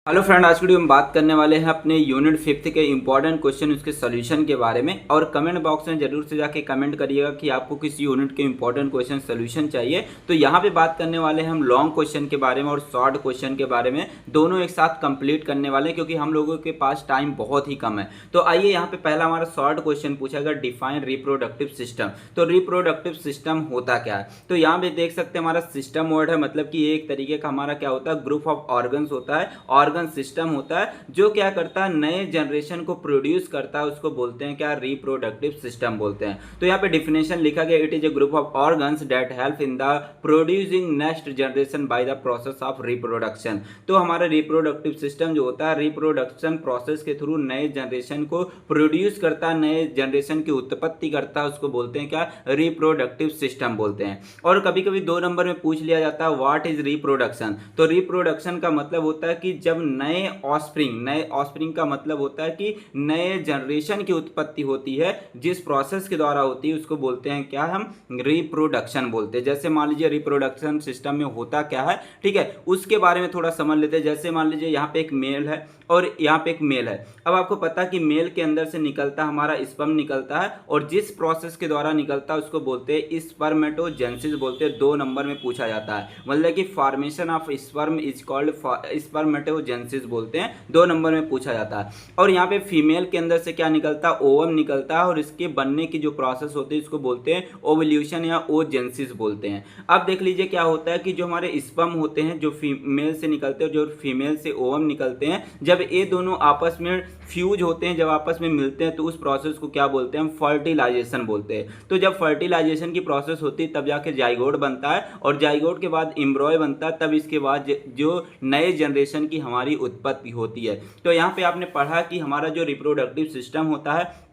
Hello friend, आज की video में बात करने वाले हैं अपने यूनिट 5th के इंपॉर्टेंट क्वेश्चन उसके सॉल्यूशन के बारे में। और कमेंट बॉक्स में जरूर से जाके कमेंट करिएगा कि आपको किस यूनिट के इंपॉर्टेंट क्वेश्चन सॉल्यूशन चाहिए। तो यहाँ पे बात करने वाले हैं हम लॉन्ग क्वेश्चन के बारे में और शॉर्ट क्वेश्चन के बारे में, दोनों एक साथ कंप्लीट करने वाले हैं क्योंकि हम लोगों के पास टाइम बहुत ही कम है। तो आइए यहाँ पे पहला हमारा शॉर्ट क्वेश्चन पूछा गया, डिफाइन रिप्रोडक्टिव सिस्टम। तो रिप्रोडक्टिव सिस्टम होता क्या है? तो यहाँ पे देख सकते हैं हमारा सिस्टम वर्ड है, मतलब कि एक तरीके का हमारा क्या होता है, ग्रुप ऑफ ऑर्गन्स होता है। सिस्टम होता है जो क्या करता है, नए जनरेशन को प्रोड्यूस करता है, उसको बोलते हैं क्या, रिप्रोडक्टिव सिस्टम बोलते हैं। तो यहाँ पे डिफिनेशन लिखा गया, it is a group of organs that help in the producing next generation by the process of reproduction. तो हमारा रिप्रोडक्टिव सिस्टम जो होता है, रिप्रोडक्शन प्रोसेस के थ्रू नए जनरेशन को प्रोड्यूस करता है, नए जनरेशन की उत्पत्ति करता है, उसको बोलते हैं क्या, रिप्रोडक्टिव सिस्टम बोलते हैं। और कभी कभी 2 नंबर में पूछ लिया जाता है, व्हाट इज रिप्रोडक्शन। तो रिप्रोडक्शन का मतलब होता है कि जब नए ऑस्प्रिंग का मतलब होता है कि नए जनरेशन की उत्पत्ति होती है, जिस प्रोसेस के द्वारा होती है उसको बोलते हैं क्या, हम रिप्रोडक्शन बोलते हैं। जैसे मान लीजिए रिप्रोडक्शन सिस्टम में होता क्या है, ठीक है, उसके बारे में थोड़ा समझ लेते हैं। जैसे मान लीजिए यहाँ पे एक मेल है और यहाँ पे एक मेल है। अब आपको पता है कि मेल के अंदर से निकलता हमारा स्पर्म निकलता है, और जिस प्रोसेस के द्वारा निकलता है उसको बोलते हैं स्पर्मेटोजेनेसिस बोलते हैं। 2 नंबर में पूछा जाता है, मतलब कि formation of sperm is called spermatogenesis बोलते हैं। 2 नंबर में पूछा जाता है। और यहाँ पे फीमेल के अंदर से क्या निकलता है, ओवम निकलता है, और इसके बनने की जो प्रोसेस होती है इसको बोलते हैं ओवल्यूशन या ओजेनेसिस बोलते हैं। अब देख लीजिए क्या होता है कि जो हमारे स्पर्म होते हैं जो फीमेल से निकलते हैं, जो फीमेल से ओवम निकलते हैं, जब ये दोनों आपस में फ्यूज होते हैं, जब आपस में मिलते हैं, तो उस प्रोसेस को क्या बोलते हैं, हम फर्टिलाइजेशन बोलते हैं। तो जब फर्टिलाइजेशन की प्रोसेस होती है तब जाके जाइगोट बनता है, और जाइगोट के बाद एम्ब्रॉय बनता है, तब इसके बाद जो नए जनरेशन की हमारी उत्पत्ति होती है। तो यहाँ पे आपने पढ़ा कि हमारा जो रिप्रोडक्टिव सिस्टम होता है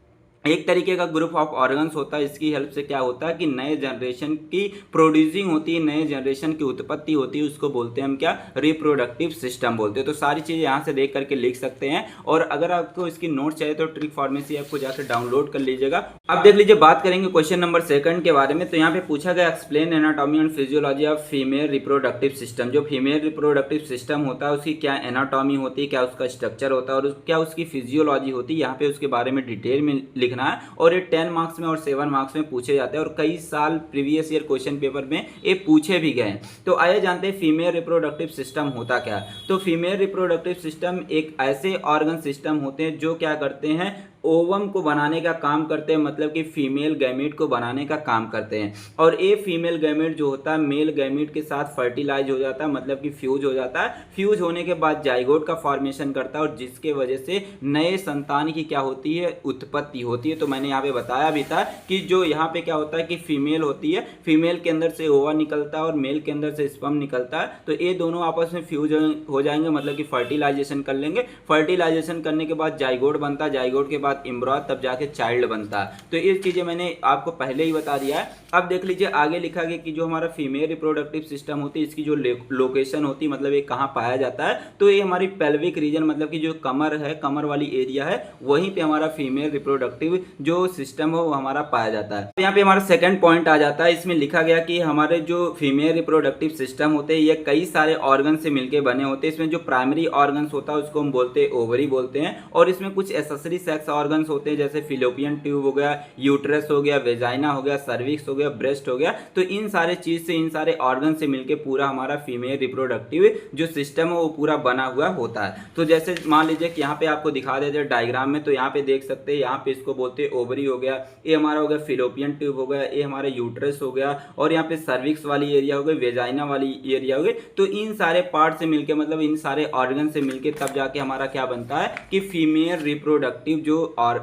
एक तरीके का ग्रुप ऑफ ऑर्गन्स होता है। इसकी हेल्प से क्या होता है कि नए जनरेशन की प्रोड्यूसिंग होती है, नए जनरेशन की उत्पत्ति होती है, उसको बोलते हैं हम क्या, रिप्रोडक्टिव सिस्टम बोलते हैं। तो सारी चीज़ें यहाँ से देख करके लिख सकते हैं। और अगर आपको इसकी नोट चाहिए तो ट्रिक फार्मेसी ऐप को जाकर डाउनलोड कर लीजिएगा। अब देख लीजिए, बात करेंगे क्वेश्चन नंबर 2 के बारे में। तो यहाँ पे पूछा गया, explain anatomy and physiology of female reproductive system. जो फीमेल रिप्रोडक्टिव सिस्टम होता है उसकी क्या एनाटॉमी होती है, क्या उसका स्ट्रक्चर होता है, और क्या उसकी फिजियोलॉजी होती है, यहाँ पे उसके बारे में डिटेल में लिखना है। और ये 10 मार्क्स में और 7 मार्क्स में पूछे जाते हैं, और कई साल प्रीवियस ईयर क्वेश्चन पेपर में ये पूछे भी गए। तो आइए जानते हैं फीमेल रिप्रोडक्टिव सिस्टम होता क्या है। तो फीमेल रिप्रोडक्टिव सिस्टम एक ऐसे ऑर्गन सिस्टम होते हैं जो क्या करते हैं, ओवम को बनाने का काम करते हैं, मतलब कि फीमेल गैमीट को बनाने का काम करते हैं। और ये फीमेल गैमीट जो होता है मेल गैमीट के साथ फर्टिलाइज हो जाता है, मतलब कि फ्यूज हो जाता है। फ्यूज होने के बाद जाइगोट का फॉर्मेशन करता है, और जिसके वजह से नए संतान की क्या होती है, उत्पत्ति होती है। तो मैंने यहाँ पे बताया भी था कि जो यहाँ पे क्या होता है कि फीमेल होती है, फीमेल के अंदर से ओवा निकलता है और मेल के अंदर से स्पर्म निकलता है। तो ये दोनों आपस में फ्यूज हो जाएंगे, मतलब कि फर्टिलाइजेशन कर लेंगे। फर्टिलाइजेशन करने के बाद जाइगोट बनता है, जाइगोट के बाद एम्ब्रॉय, तब जाके चाइल्ड बनता है। तो ये चीजें मैंने आपको पहले ही बता दिया है। अब देख लीजिए आगे लिखा गया कि जो हमारा फीमेल रिप्रोडक्टिव सिस्टम होती है इसकी जो लोकेशन होती है, मतलब ये कहाँ पाया जाता है, तो ये हमारी पेल्विक रीजन, मतलब कि जो कमर है, कमर वाली एरिया है, वहीं पे हमारा फीमेल रिप्रोडक्टिव जो सिस्टम है वो हमारा पाया जाता है। तो यहाँ पे हमारा सेकंड पॉइंट आ जाता है। इसमें लिखा गया कि हमारे जो फीमेल रिप्रोडक्टिव सिस्टम होते हैं ये कई सारे ऑर्गन से मिलकर बने होते हैं। इसमें जो प्राइमरी ऑर्गन्स होता है उसको हम बोलते हैं ओवरी बोलते हैं, और इसमें कुछ एसेसरी सेक्स ऑर्गन्स होते हैं, जैसे फिलोपियन ट्यूब हो गया, यूट्रस हो गया, वेजाइना हो गया, सर्विक्स हो गया, ब्रेस्ट हो गया। तो इन सारे चीज से, इन सारे ऑर्गन से मिलके पूरा हमारा फीमेल रिप्रोडक्टिव जो सिस्टम है वो पूरा बना हुआ होता है। तो जैसे मान लीजिए कि यहाँ पे आपको दिखा देते हैं डायग्राम में, तो यहाँ पे देख सकते हैं, यहाँ पे इसको बोलते हैं ओवरी हो गया, ये हमारा हो गया फिलोपियन ट्यूब हो गया, ये हमारा यूट्रस हो गया, और यहाँ पे सर्विक्स वाली एरिया हो गई, वेजाइना वाली एरिया हो गई। तो इन सारे पार्ट से मिलके, मतलब इन सारे ऑर्गन से मिलके तब जाके हमारा क्या बनता है कि फीमेल रिप्रोडक्टिव जो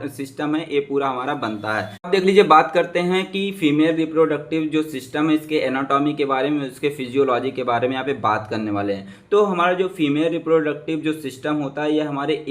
सिस्टम है ये पूरा हमारा बनता है। अब देख लीजिए, बात करते हैं कि फीमेल रिप्रोडक्टिव जो सिस्टम है इसके एनाटॉमी के बारे में, उसके फिजियोलॉजी के बारे में यहाँ पे बात करने वाले हैं। तो हमारा जो फीमेल रिप्रोडक्टिव जो सिस्टम होता है ये हमारे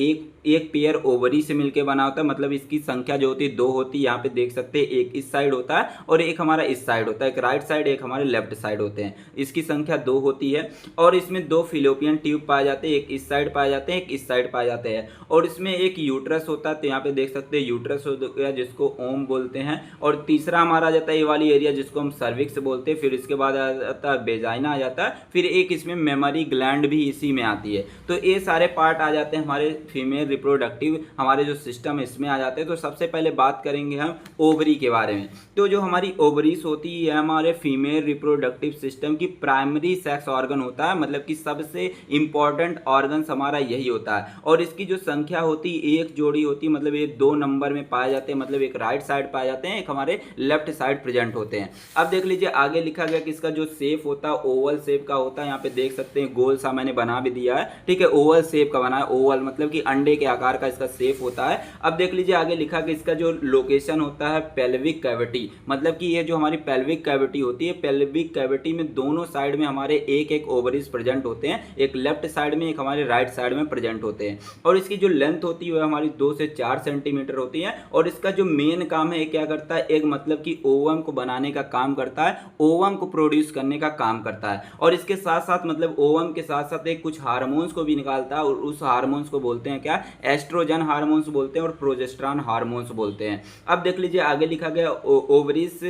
एक पेयर ओवरी से मिलके बना होता है, मतलब इसकी संख्या जो होती है 2 होती है। यहाँ पे देख सकते हैं, एक इस साइड होता है और एक हमारा इस साइड होता है, एक राइट साइड एक हमारे लेफ्ट साइड होते हैं। इसकी संख्या 2 होती है, और इसमें 2 फिलोपियन ट्यूब पाए जाते हैं, एक इस साइड पाए जाते हैं, एक इस साइड पाए जाते हैं, और इसमें एक यूट्रस होता है। तो यहाँ पे देख सकते हैं यूट्रस हो गया, जिसको ओम बोलते बोलते हैं। और तीसरा हमारा आ जाता है ये वाली एरिया जिसको हम सर्विक्स बोलते हैं। फिर इसके बाद आ जाता है वेजाइना आ जाता है। फिर एक इसमें मेमोरी ग्लैंड भी इसी में आती है। तो ये सारे पार्ट आ जाते हैं हमारे फीमेल रिप्रोडक्टिव हमारे जो सिस्टम इसमें आ जाते हैं। तो सबसे पहले बात करेंगे हम ओवरी के बारे में। तो जो हमारी ओवरीज होती है हमारे फीमेल रिप्रोडक्टिव सिस्टम की प्राइमरी सेक्स ऑर्गन होता है, मतलब कि सबसे इंपॉर्टेंट ऑर्गन हमारा यही होता है। और इसकी जो संख्या होती है एक जोड़ी होती है, मतलब ये 2 नंबर में पाए जाते हैं, मतलब एक राइट साइड पाए जाते हैं, एक हमारे लेफ्ट साइड प्रेजेंट होते हैं। अब देख लीजिए आगे लिखा गया कि इसका जो शेप होता है ओवल शेप का होता है। यहाँ पे देख सकते हैं गोल सा मैंने बना भी दिया है, ठीक है, ओवल शेप का बना है। ओवल मतलब कि अंडे के आकार का इसका शेप होता है। अब देख लीजिए आगे लिखा कि इसका जो लोकेशन होता है पेल्विक कैविटी, मतलब कि ये जो हमारी पेल्विक कैविटी होती है, पेल्विक कैविटी में दोनों साइड में हमारे एक एक ओवरीज प्रेजेंट होते हैं, एक लेफ्ट साइड में एक हमारे राइट साइड में प्रेजेंट होते हैं। और इसकी जो लेंथ होती है वह हमारी 2 से 4 सेंटीमीटर होती है। और इसका जो मेन काम है क्या करता है, एक मतलब कि ओवम को बनाने का काम करता है, ओवम को प्रोड्यूस करने का काम करता है। और इसके साथ साथ मतलब ओवम के साथ साथ एक कुछ हार्मोन्स को भी निकालता है। और उस हार्मोन्स को बोलते हैं क्या, एस्ट्रोजन हार्मोन्स बोलते हैं और प्रोजेस्टेरॉन हार्मोन्स बोलते हैं। अब देख लीजिए आगे लिखा गया ovaries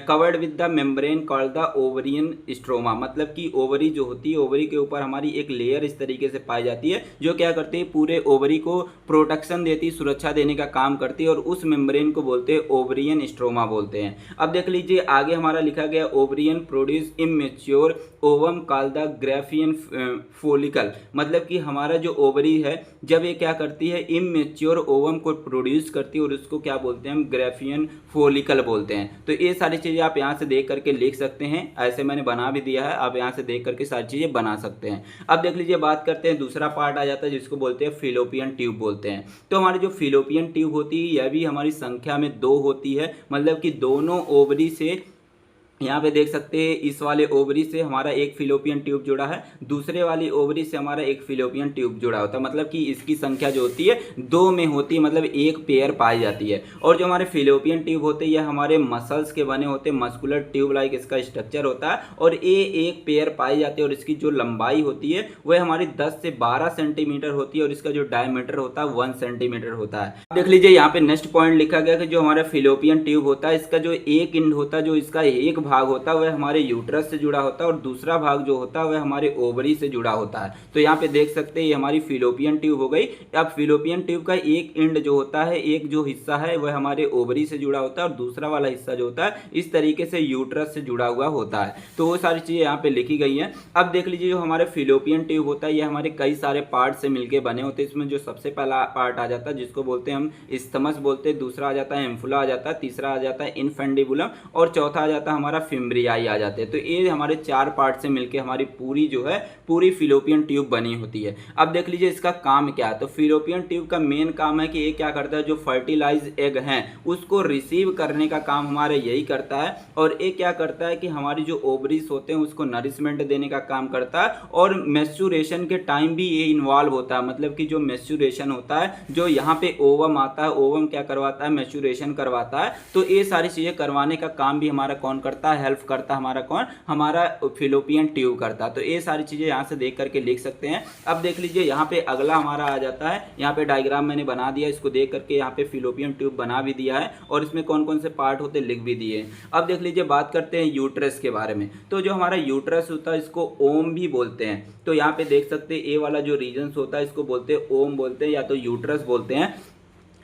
covered with the membrane called the ovarian stroma, मतलब कि ओवरी जो होती है ओवरी के ऊपर हमारी एक लेयर इस तरीके से पाई जाती है जो क्या करती है पूरे ओवरी को प्रोटेक्शन देती है, सुरक्षा देने का काम करती है। और उस मेम्ब्रेन को बोलते हैं ओवरियन स्ट्रोमा बोलते हैं। अब देख लीजिए आगे हमारा लिखा गया ovarian produce immature ovum called the Graafian follicle, मतलब कि हमारा जो ओवरी है जब ये क्या करती है इमेच्योर ओवम को प्रोड्यूस करती है और उसको क्या बोलते हैं हम ग्राफियन फोलिकल बोलते हैं। तो ये सारी चीज़ें आप यहाँ से देख करके लिख सकते हैं, ऐसे मैंने बना भी दिया है, आप यहाँ से देख करके सारी चीज़ें बना सकते हैं। अब देख लीजिए बात करते हैं दूसरा पार्ट आ जाता है जिसको बोलते हैं फिलोपियन ट्यूब बोलते हैं। तो हमारी जो फिलोपियन ट्यूब होती है यह भी हमारी संख्या में 2 होती है, मतलब कि दोनों ओवरी से यहाँ पे देख सकते हैं इस वाले ओवरी से हमारा एक फिलोपियन ट्यूब जुड़ा है, दूसरे वाली ओवरी से हमारा एक फिलोपियन ट्यूब जुड़ा होता है, मतलब कि इसकी संख्या जो होती है 2 में होती है, मतलब एक पेयर पाई जाती है। और जो हमारे फिलोपियन ट्यूब होते हैं यह हमारे मसल्स के बने होते हैं, मस्कुलर ट्यूब लाइक इसका स्ट्रक्चर होता है और ये एक पेयर पाई जाती है। और इसकी जो लंबाई होती है वह हमारी 10 से 12 सेंटीमीटर होती है और इसका जो डायमीटर होता है 1 सेंटीमीटर होता है। देख लीजिए यहाँ पे नेक्स्ट पॉइंट लिखा गया कि जो हमारा फिलोपियन ट्यूब होता है इसका जो एक एंड होता है, जो इसका एक भाग होता है वह हमारे यूट्रस से जुड़ा होता है और दूसरा भाग जो होता है वह हमारे ओवरी से जुड़ा होता है। तो यहाँ पे देख सकते हैं ये हमारी फिलोपियन ट्यूब हो गई। अब फिलोपियन ट्यूब का एक एंड जो होता है, एक जो हिस्सा है वह हमारे ओवरी से जुड़ा होता है और दूसरा वाला हिस्सा जो होता है इस तरीके से यूट्रस से जुड़ा हुआ होता है। तो वो सारी चीज़ें यहाँ पे लिखी गई हैं। अब देख लीजिए जो हमारे फिलोपियन ट्यूब होता है ये हमारे कई सारे पार्ट से मिलकर बने होते हैं। इसमें जो सबसे पहला पार्ट आ जाता है जिसको बोलते हैं हम इस्थमस बोलते हैं, दूसरा आ जाता है एम्फुला आ जाता है, तीसरा आ जाता है इनफेंडिबुलम और चौथा आ जाता है हमारा फिम्ब्रियाई आ जाते हैं। तो ये हमारे 4 पार्ट से मिलकर हमारी पूरी जो है पूरी फिलोपियन ट्यूब बनी होती है। अब देख लीजिए इसका काम क्या है। तो फिलोपियन ट्यूब का मेन काम है कि ये क्या करता है, जो फर्टिलाइज एग हैं उसको रिसीव करने का काम हमारे यही करता है। और ये क्या करता है कि हमारी जो ओवरीज होते हैं उसको नरिशमेंट देने का काम करता है। और मेंस्ट्रुएशन के टाइम भी ये इन्वॉल्व होता है, मतलब कि जो मेंस्ट्रुएशन होता है जो यहाँ पे ओवम आता है, ओवम क्या करवाता है मेंस्ट्रुएशन करवाता है। तो ये सारी चीज़ें करवाने का काम भी हमारा कौन करता है, हेल्प करता है हमारा कौन, हमारा फिलोपियन ट्यूब करता है। तो ये सारी चीज़ें यहाँ से देख करके लिख सकते हैं। अब देख लीजिए यहाँ पे अगला हमारा आ जाता है, यहाँ पे डायग्राम मैंने बना दिया, इसको देख करके यहाँ पे फिलोपियन ट्यूब बना भी दिया है और इसमें कौन कौन से पार्ट होते लिख भी दिए। अब देख लीजिए बात करते हैं यूट्रस के बारे में। तो जो हमारा यूट्रस होता है इसको ओम भी बोलते हैं। तो यहाँ पे देख सकते हैं ए वाला जो रीजन होता है इसको बोलते हैं ओम बोलते हैं या तो यूट्रस बोलते हैं।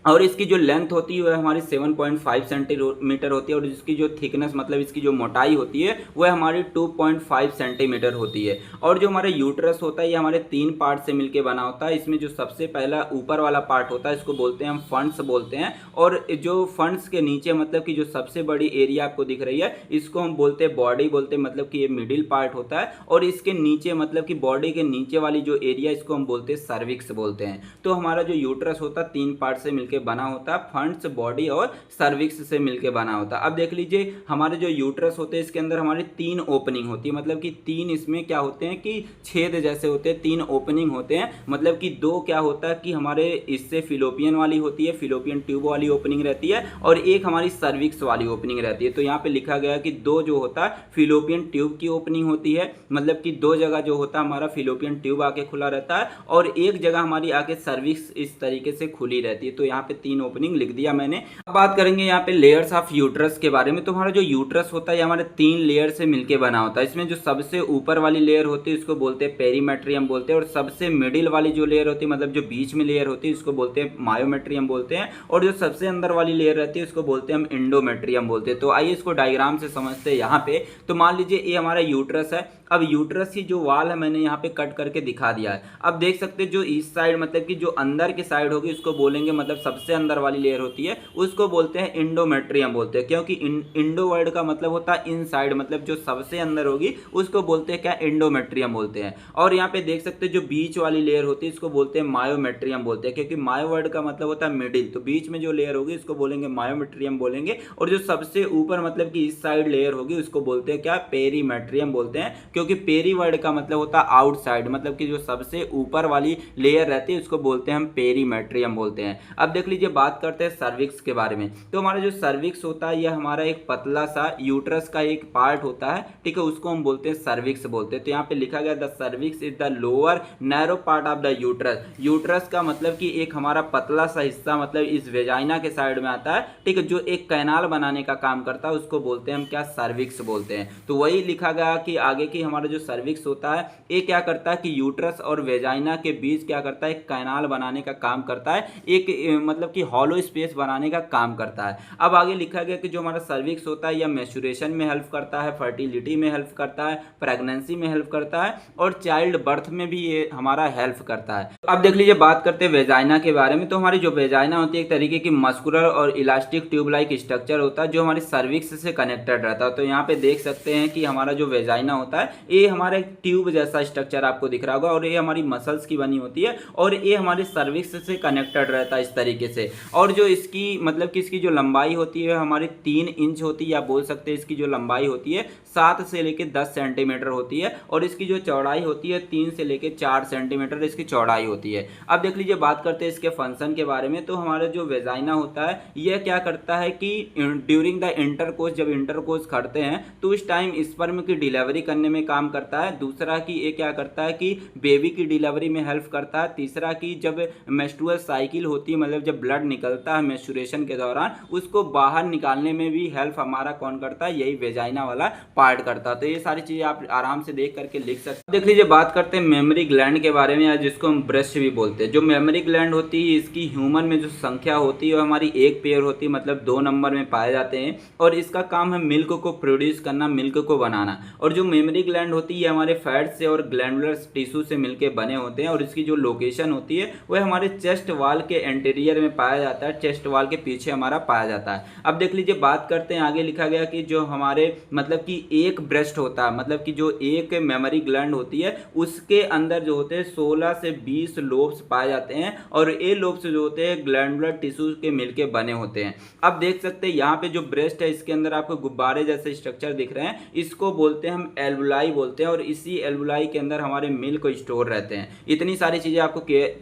और इसकी जो लेंथ होती है वह हमारी 7.5 सेंटीमीटर होती है और इसकी जो थिकनेस मतलब इसकी जो मोटाई होती है वह हमारी 2.5 सेंटीमीटर होती है। और जो हमारा यूट्रस होता है ये हमारे 3 पार्ट से मिलके बना होता है। इसमें जो सबसे पहला ऊपर वाला पार्ट होता है इसको बोलते हैं हम फंड्स बोलते हैं। और जो फंड्स के नीचे मतलब कि जो सबसे बड़ी एरिया आपको दिख रही है इसको हम बोलते हैं बॉडी बोलते हैं, मतलब कि ये मिडिल पार्ट होता है। और इसके नीचे मतलब कि बॉडी के नीचे वाली जो एरिया इसको हम बोलते हैं सर्विक्स बोलते हैं। तो हमारा जो यूट्रस होता है 3 पार्ट से मिलके बना होता है, फंड्स, बॉडी और सर्विक्स से मिलके बना होता है। अब देख लीजिए हमारे जो यूट्रस होते हैं इसके अंदर हमारी 3 ओपनिंग होती है, मतलब कि 3 इसमें क्या होते हैं कि छेद जैसे होते हैं, 3 ओपनिंग होते हैं। मतलब कि 2 क्या होता है कि हमारे इससे फिलोपियन वाली होती है, फिलोपियन ट्यूब वाली ओपनिंग रहती है और एक हमारी सर्विक्स वाली ओपनिंग रहती है। तो यहाँ पे लिखा गया कि 2 जो होता है फिलोपियन ट्यूब की ओपनिंग होती है, मतलब कि 2 जगह जो होता है हमारा फिलोपियन ट्यूब आके खुला रहता है और एक जगह हमारी आके सर्विक्स इस तरीके से खुली रहती है। तो यहाँ यहाँ पे 3 ओपनिंग लिख दिया मैंने। अब बात करेंगे यहाँ पे लेयर्स ऑफ यूट्रस के बारे में। तो हमारा जो यूट्रस होता है ये हमारे 3 लेयर से मिलके बना होता है। इसमें जो सबसे ऊपर वाली लेयर होती है उसको बोलते हैं पेरीमेट्रियम बोलते हैं, और सबसे मिडिल वाली जो लेयर होती है मतलब जो बीच में लेयर होती है उसको बोलते हैं मायोमेट्रियम बोलते हैं, और जो सबसे अंदर वाली लेयर रहती है उसको बोलते हैं हम एंडोमेट्रियम बोलते हैं। तो आइए इसको डायग्राम से समझते हैं यहाँ पे। तो मान लीजिए ये हमारा यूट्रस है। अब यूट्रस की जो वाल है मैंने यहाँ पे कट करके दिखा दिया है। अब देख सकते हैं जो इस साइड मतलब कि जो अंदर की साइड होगी उसको बोलेंगे, मतलब सबसे अंदर वाली लेयर होती है उसको बोलते हैं एंडोमेट्रियम बोलते हैं, क्योंकि इंडो वर्ड का मतलब होता है इनसाइड, मतलब जो सबसे अंदर होगी उसको बोलते हैं क्या, एंडोमेट्रियम बोलते हैं। और यहाँ पे देख सकते हैं जो बीच वाली लेयर होती है इसको बोलते हैं मायोमेट्रियम बोलते हैं, क्योंकि मायो वर्ड का मतलब होता है मिडिल, तो बीच में जो लेयर होगी इसको बोलेंगे मायोमेट्रियम बोलेंगे। और जो सबसे ऊपर मतलब कि इस साइड लेयर होगी उसको बोलते हैं क्या, पेरीमेट्रियम बोलते हैं, क्योंकि पेरी वर्ड का मतलब होता है आउटसाइड, मतलब कि जो सबसे ऊपर वाली लेयर रहती है उसको बोलते हैं हम पेरीमेट्रियम बोलते हैं। अब देख लीजिए बात करते हैं सर्विक्स के बारे में। तो हमारा जो सर्विक्स होता है यह हमारा एक पतला सा यूट्रस का एक पार्ट होता है, ठीक है, उसको हम बोलते हैं सर्विक्स बोलते हैं। तो यहाँ पे लिखा गया the cervix is the lower narrow part of the uterus. Uterus का मतलब कि एक हमारा पतला सा हिस्सा मतलब इस वेजाइना के साइड में आता है, ठीक है, जो एक कैनाल बनाने का काम करता है उसको बोलते हैं हम क्या, सर्विक्स बोलते हैं। तो वही लिखा गया कि आगे की हमारा जो सर्विक्स होता है ये क्या करता है कि यूट्रस और वेजाइना के बीच क्या करता है, एक कैनाल बनाने का काम करता है, एक मतलब कि हॉलो स्पेस बनाने का काम करता है। अब आगे लिखा गया कि जो हमारा सर्विक्स होता है यह मैच्योरेशन में हेल्प करता है, फर्टिलिटी में हेल्प करता है, प्रेगनेंसी में हेल्प करता है, और चाइल्ड बर्थ में भी ये हमारा हेल्प करता है। अब देख लीजिए बात करते हैं वेजाइना के बारे में। तो हमारी जो वेजाइना होती है एक तरीके की मस्कुलर और इलास्टिक ट्यूब लाइक स्ट्रक्चर होता है जो हमारी सर्विक्स से कनेक्टेड रहता है। तो यहाँ पे देख सकते हैं कि हमारा जो वेजाइना होता है ये हमारा एक ट्यूब जैसा स्ट्रक्चर आपको दिख रहा होगा, और ये हमारी मसल्स की बनी होती है, और ये हमारी सर्विक्स से कनेक्टेड रहता है इस तरीके से। और जो इसकी मतलब कि इसकी जो लंबाई होती है हमारी 3 इंच होती है, या बोल सकते हैं इसकी जो लंबाई होती है 7 से लेकर 10 सेंटीमीटर होती है, और इसकी जो चौड़ाई होती है 3 से लेकर 4 सेंटीमीटर इसकी चौड़ाई होती है। अब देख लीजिए बात करते हैं इसके फंक्शन के बारे में। तो हमारा जो वेजाइना होता है यह क्या करता है कि ड्यूरिंग द इंटरकोर्स, जब इंटरकोर्स करते हैं तो उस टाइम स्पर्म की डिलीवरी करने में काम करता है। दूसरा कि ये क्या करता है कि बेबी की डिलीवरी में हेल्प करता है। तीसरा कि जब मेंस्ट्रुअल साइकिल होती है मतलब जब ब्लड निकलता है मेंस्ट्रुएशन के दौरान उसको बाहर निकालने में भी हेल्प हमारा कौन करता है, यही वेजाइना वाला पार्ट करता है। तो ये सारी चीजें आप आराम से देख करके लिख सकते हैं। देख लीजिए बात करते हैं मेमोरी ग्लैंड के बारे में, या जिसको हम ब्रेस्ट भी बोलते हैं। जो मेमोरी ग्लैंड होती है इसकी ह्यूमन में जो संख्या होती है वो हमारी एक पेयर होती है, मतलब 2 नंबर में पाए जाते हैं, और इसका काम है मिल्क को प्रोड्यूस करना, मिल्क को बनाना। और जो मेमोरी ग्लैंड होती है हमारे फैट से और ग्लैंडुलर टिश्यू से मिलकर बने होते हैं, और इसकी जो लोकेशन होती है वह हमारे चेस्ट वाल के एंटीरियर में पाया जाता है, चेस्ट वाल के पीछे हमारा पाया जाता है। अब देख लीजिए बात करते हैं, आगे लिखा गया कि जो हमारे मतलब कि एक ब्रेस्ट होता है, मतलब कि जो एक मेमोरी ग्लैंड होती है उसके अंदर जो होते हैं 16 से 20 लोब्स पाए जाते हैं, और ये लोब्स जो होते हैं ग्लैंडुलर टिश्यू के मिलके बने होते हैं। अब देख सकते हैं यहाँ पे जो ब्रेस्ट है इसके अंदर आपको गुब्बारे जैसे स्ट्रक्चर दिख रहे हैं, इसको बोलते हैं हम एल्वुलाई बोलते हैं, और इसी एल्वुलाई के अंदर हमारे मिल्क स्टोर रहते हैं। इतनी सारी चीजें आपको